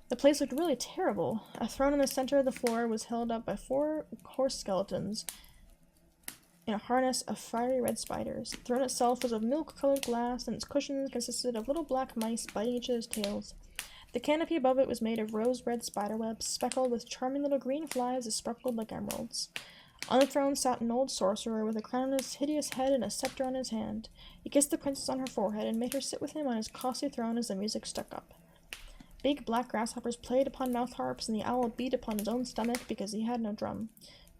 The place looked really terrible. A throne in the center of the floor was held up by 4 horse skeletons in a harness of fiery red spiders. The throne itself was of milk-colored glass, and its cushions consisted of little black mice biting each other's tails. The canopy above it was made of rose-red spiderwebs, speckled with charming little green flies that sparkled like emeralds. On the throne sat an old sorcerer with a crown on his hideous head and a scepter on his hand. He kissed the princess on her forehead and made her sit with him on his costly throne as the music stuck up. Big black grasshoppers played upon mouth harps, and the owl beat upon his own stomach because he had no drum.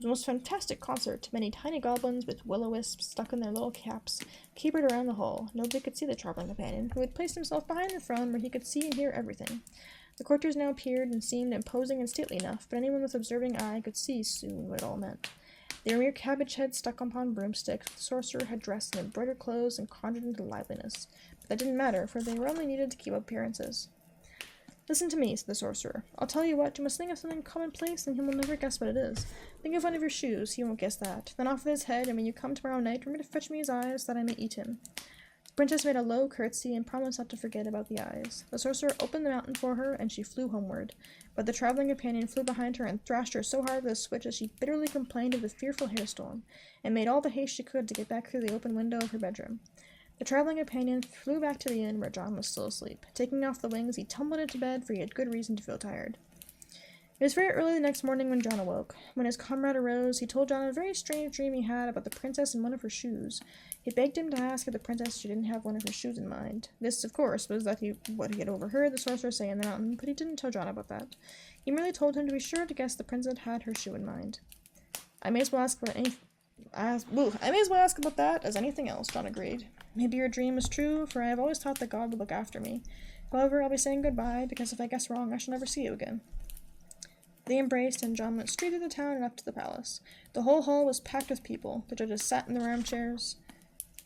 It was the most fantastic concert. Many tiny goblins with will-o-wisps stuck in their little caps capered around the hall. Nobody could see the traveling companion, who had placed himself behind the throne where he could see and hear everything. The courtiers now appeared and seemed imposing and stately enough, but anyone with observing eye could see soon what it all meant. They were mere cabbage heads stuck upon broomsticks. The sorcerer had dressed in embroidered clothes and conjured into liveliness, but that didn't matter, for they were only needed to keep up appearances. "Listen to me," said the sorcerer. "I'll tell you what, you must think of something commonplace, and he will never guess what it is. Think of one of your shoes, he won't guess that. Then off with his head, and when you come tomorrow night, remember to fetch me his eyes, that I may eat him." The princess made a low curtsy, and promised not to forget about the eyes. The sorcerer opened the mountain for her, and she flew homeward. But the traveling companion flew behind her, and thrashed her so hard with a switch that she bitterly complained of the fearful hailstorm, and made all the haste she could to get back through the open window of her bedroom. The traveling companion flew back to the inn where John was still asleep. Taking off the wings, he tumbled into bed, for he had good reason to feel tired. It was very early the next morning when John awoke. When his comrade arose, he told John a very strange dream he had about the princess and one of her shoes. He begged him to ask if the princess she didn't have one of her shoes in mind. This, of course, was what he had overheard the sorcerer say in the mountain, but he didn't tell John about that. He merely told him to be sure to guess the princess had her shoe in mind. I may as well ask about that as anything else," John agreed. "Maybe your dream is true, for I have always thought that God would look after me. However, I'll be saying goodbye, because if I guess wrong, I shall never see you again." They embraced, and John went straight through the town and up to the palace. The whole hall was packed with people. The judges sat in their armchairs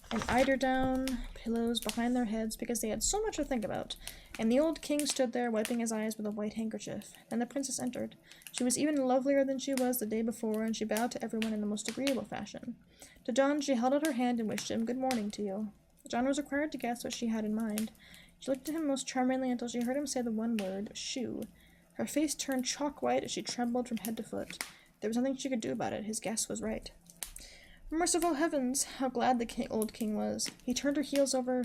and eider-down pillows behind their heads because they had so much to think about, and the old king stood there wiping his eyes with a white handkerchief. Then the princess entered. She was even lovelier than she was the day before, and she bowed to everyone in the most agreeable fashion. To John she held out her hand and wished him good morning to you. John was required to guess what she had in mind. She looked at him most charmingly until she heard him say the one word, shoe. Her face turned chalk white as she trembled from head to foot. There was nothing she could do about it. His guess was right. Merciful heavens, how glad the old king was. He turned heels over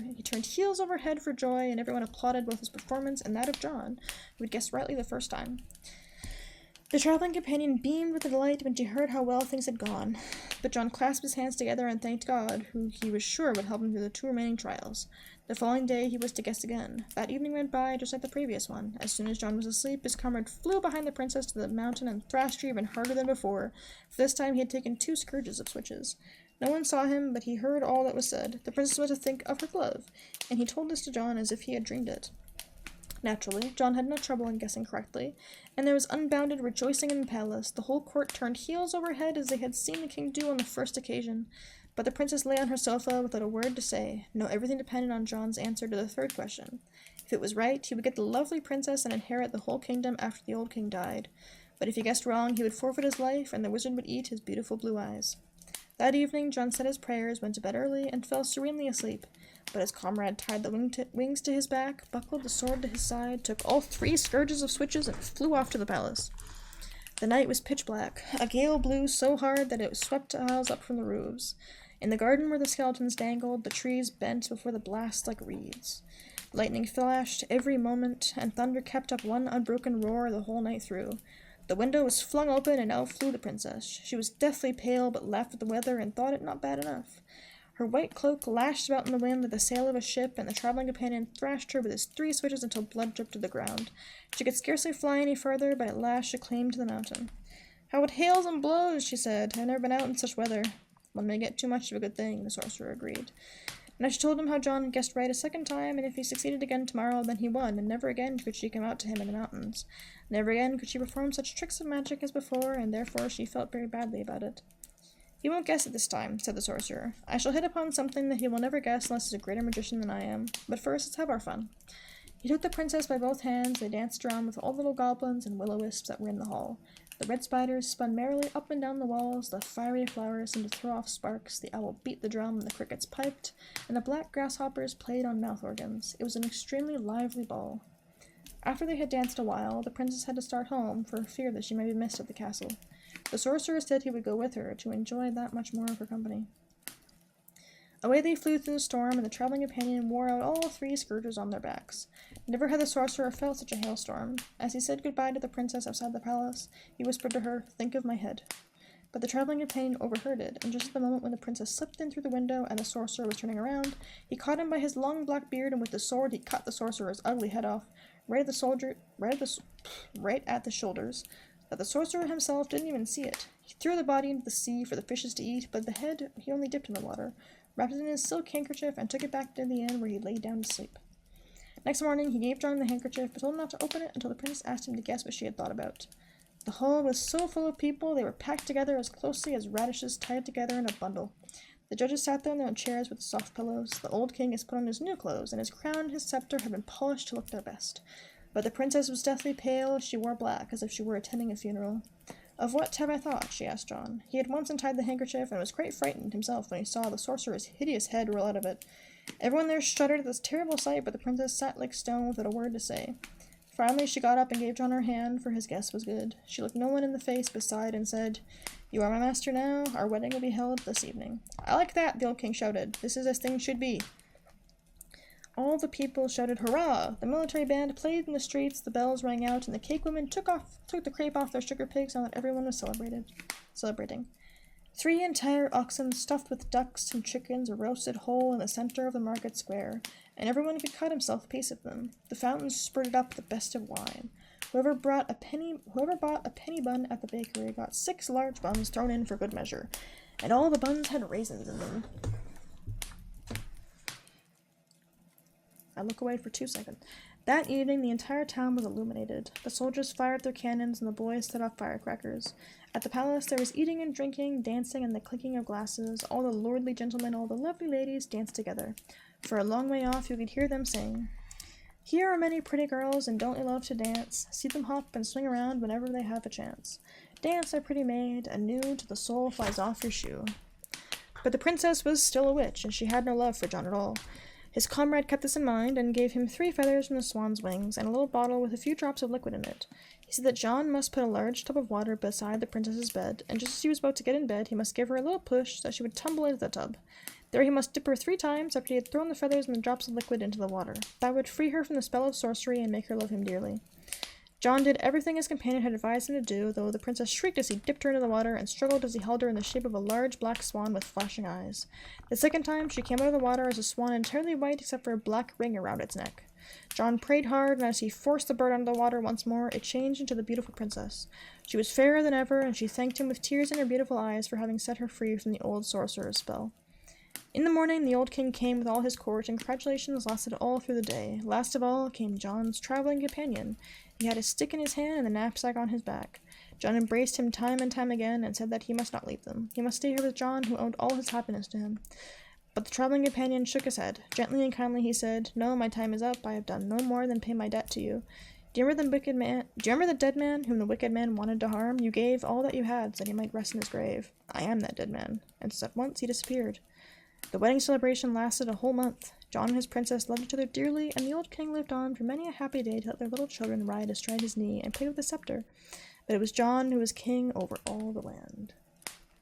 head for joy, and everyone applauded both his performance and that of John, who had guessed rightly the first time. The traveling companion beamed with delight when she heard how well things had gone, but John clasped his hands together and thanked God, who he was sure would help him through the 2 remaining trials. The following day he was to guess again. That evening went by just like the previous one. As soon as John was asleep, his comrade flew behind the princess to the mountain and thrashed her even harder than before, for this time he had taken 2 scourges of switches. No one saw him, but he heard all that was said. The princess was to think of her glove, and he told this to John as if he had dreamed it. Naturally, John had no trouble in guessing correctly, and there was unbounded rejoicing in the palace. The whole court turned heels over head as they had seen the king do on the first occasion. But the princess lay on her sofa without a word to say. No, everything depended on John's answer to the 3rd question. If it was right, he would get the lovely princess and inherit the whole kingdom after the old king died. But if he guessed wrong, he would forfeit his life, and the wizard would eat his beautiful blue eyes. That evening, John said his prayers, went to bed early, and fell serenely asleep. But his comrade tied the wings to his back, buckled the sword to his side, took all 3 scourges of switches, and flew off to the palace. The night was pitch black. A gale blew so hard that it swept tiles up from the roofs. In the garden where the skeletons dangled, the trees bent before the blast like reeds. Lightning flashed every moment, and thunder kept up one unbroken roar the whole night through. The window was flung open, and out flew the princess. She was deathly pale, but laughed at the weather, and thought it not bad enough. Her white cloak lashed about in the wind like the sail of a ship, and the traveling companion thrashed her with his 3 switches until blood dripped to the ground. She could scarcely fly any further, but at last she climbed to the mountain. "How it hails and blows," she said. "I've never been out in such weather." "One may get too much of a good thing," the sorcerer agreed. Now she told him how John had guessed right a 2nd time, and if he succeeded again tomorrow, then he won, and never again could she come out to him in the mountains. Never again could she perform such tricks of magic as before, and therefore she felt very badly about it. "He won't guess it this time," said the sorcerer. "I shall hit upon something that he will never guess unless he's a greater magician than I am. But first, let's have our fun." He took the princess by both hands. They danced around with all the little goblins and will-o-wisps that were in the hall. The red spiders spun merrily up and down the walls, the fiery flowers seemed to throw off sparks, the owl beat the drum, the crickets piped, and the black grasshoppers played on mouth organs. It was an extremely lively ball. After they had danced a while, the princess had to start home for fear that she might be missed at the castle. The sorcerer said he would go with her to enjoy that much more of her company. Away they flew through the storm, and the traveling companion wore out all 3 scourges on their backs. Never had the sorcerer felt such a hailstorm. As he said goodbye to the princess outside the palace, he whispered to her, "Think of my head." But the traveling companion overheard it, and just at the moment when the princess slipped in through the window and the sorcerer was turning around, he caught him by his long black beard, and with the sword he cut the sorcerer's ugly head off, right at the shoulders. But the sorcerer himself didn't even see it. He threw the body into the sea for the fishes to eat, but the head he only dipped in the water, wrapped it in his silk handkerchief, and took it back to the inn where he lay down to sleep. Next morning he gave John the handkerchief, but told him not to open it until the princess asked him to guess what she had thought about. The hall was so full of people, they were packed together as closely as radishes tied together in a bundle. The judges sat there in their chairs with soft pillows. The old king has put on his new clothes, and his crown and his scepter had been polished to look their best. But the princess was deathly pale. She wore black, as if she were attending a funeral. "Of what have I thought?" she asked John. He had once untied the handkerchief, and was quite frightened himself when he saw the sorcerer's hideous head roll out of it. Everyone there shuddered at this terrible sight, but the princess sat like stone without a word to say. Finally she got up and gave John her hand, for his guess was good. She looked no one in the face but sighed and said, "You are my master now. Our wedding will be held this evening." "I like that," the old king shouted. "This is as things should be." All the people shouted hurrah! The military band played in the streets, the bells rang out, and the cake women took the crepe off their sugar pigs now that everyone was celebrating. 3 entire oxen stuffed with ducks and chickens were roasted whole in the center of the market square, and everyone could cut himself a piece of them. The fountains spurted up the best of wine. Whoever bought a penny bun at the bakery got 6 large buns thrown in for good measure, and all the buns had raisins in them. I look away for 2 seconds. That evening, the entire town was illuminated. The soldiers fired their cannons, and the boys set off firecrackers. At the palace, there was eating and drinking, dancing, and the clinking of glasses. All the lordly gentlemen, all the lovely ladies danced together. For a long way off, you could hear them sing, "Here are many pretty girls, and don't you love to dance? See them hop and swing around whenever they have a chance. Dance, our pretty maid, anew till the sole flies off your shoe." But the princess was still a witch, and she had no love for John at all. His comrade kept this in mind, and gave him 3 feathers from the swan's wings, and a little bottle with a few drops of liquid in it. He said that John must put a large tub of water beside the princess's bed, and just as he was about to get in bed, he must give her a little push so that she would tumble into the tub. There he must dip her 3 times after he had thrown the feathers and the drops of liquid into the water. That would free her from the spell of sorcery and make her love him dearly. John did everything his companion had advised him to do, though the princess shrieked as he dipped her into the water and struggled as he held her in the shape of a large black swan with flashing eyes. The second time she came out of the water as a swan entirely white except for a black ring around its neck. John prayed hard, and as he forced the bird under the water once more, it changed into the beautiful princess. She was fairer than ever, and she thanked him with tears in her beautiful eyes for having set her free from the old sorcerer's spell. In the morning, the old king came with all his court, and congratulations lasted all through the day. Last of all came John's traveling companion. He had a stick in his hand and the knapsack on his back. John embraced him time and time again, and said that he must not leave them. He must stay here with John, who owed all his happiness to him. But the traveling companion shook his head. Gently and kindly he said, "No, my time is up. I have done no more than pay my debt to you. Do you remember the dead man whom the wicked man wanted to harm? You gave all that you had so that he might rest in his grave. I am that dead man." And so at once he disappeared. The wedding celebration lasted a whole month. John and his princess loved each other dearly, and the old king lived on for many a happy day to let their little children ride astride his knee and play with the scepter. But it was John who was king over all the land.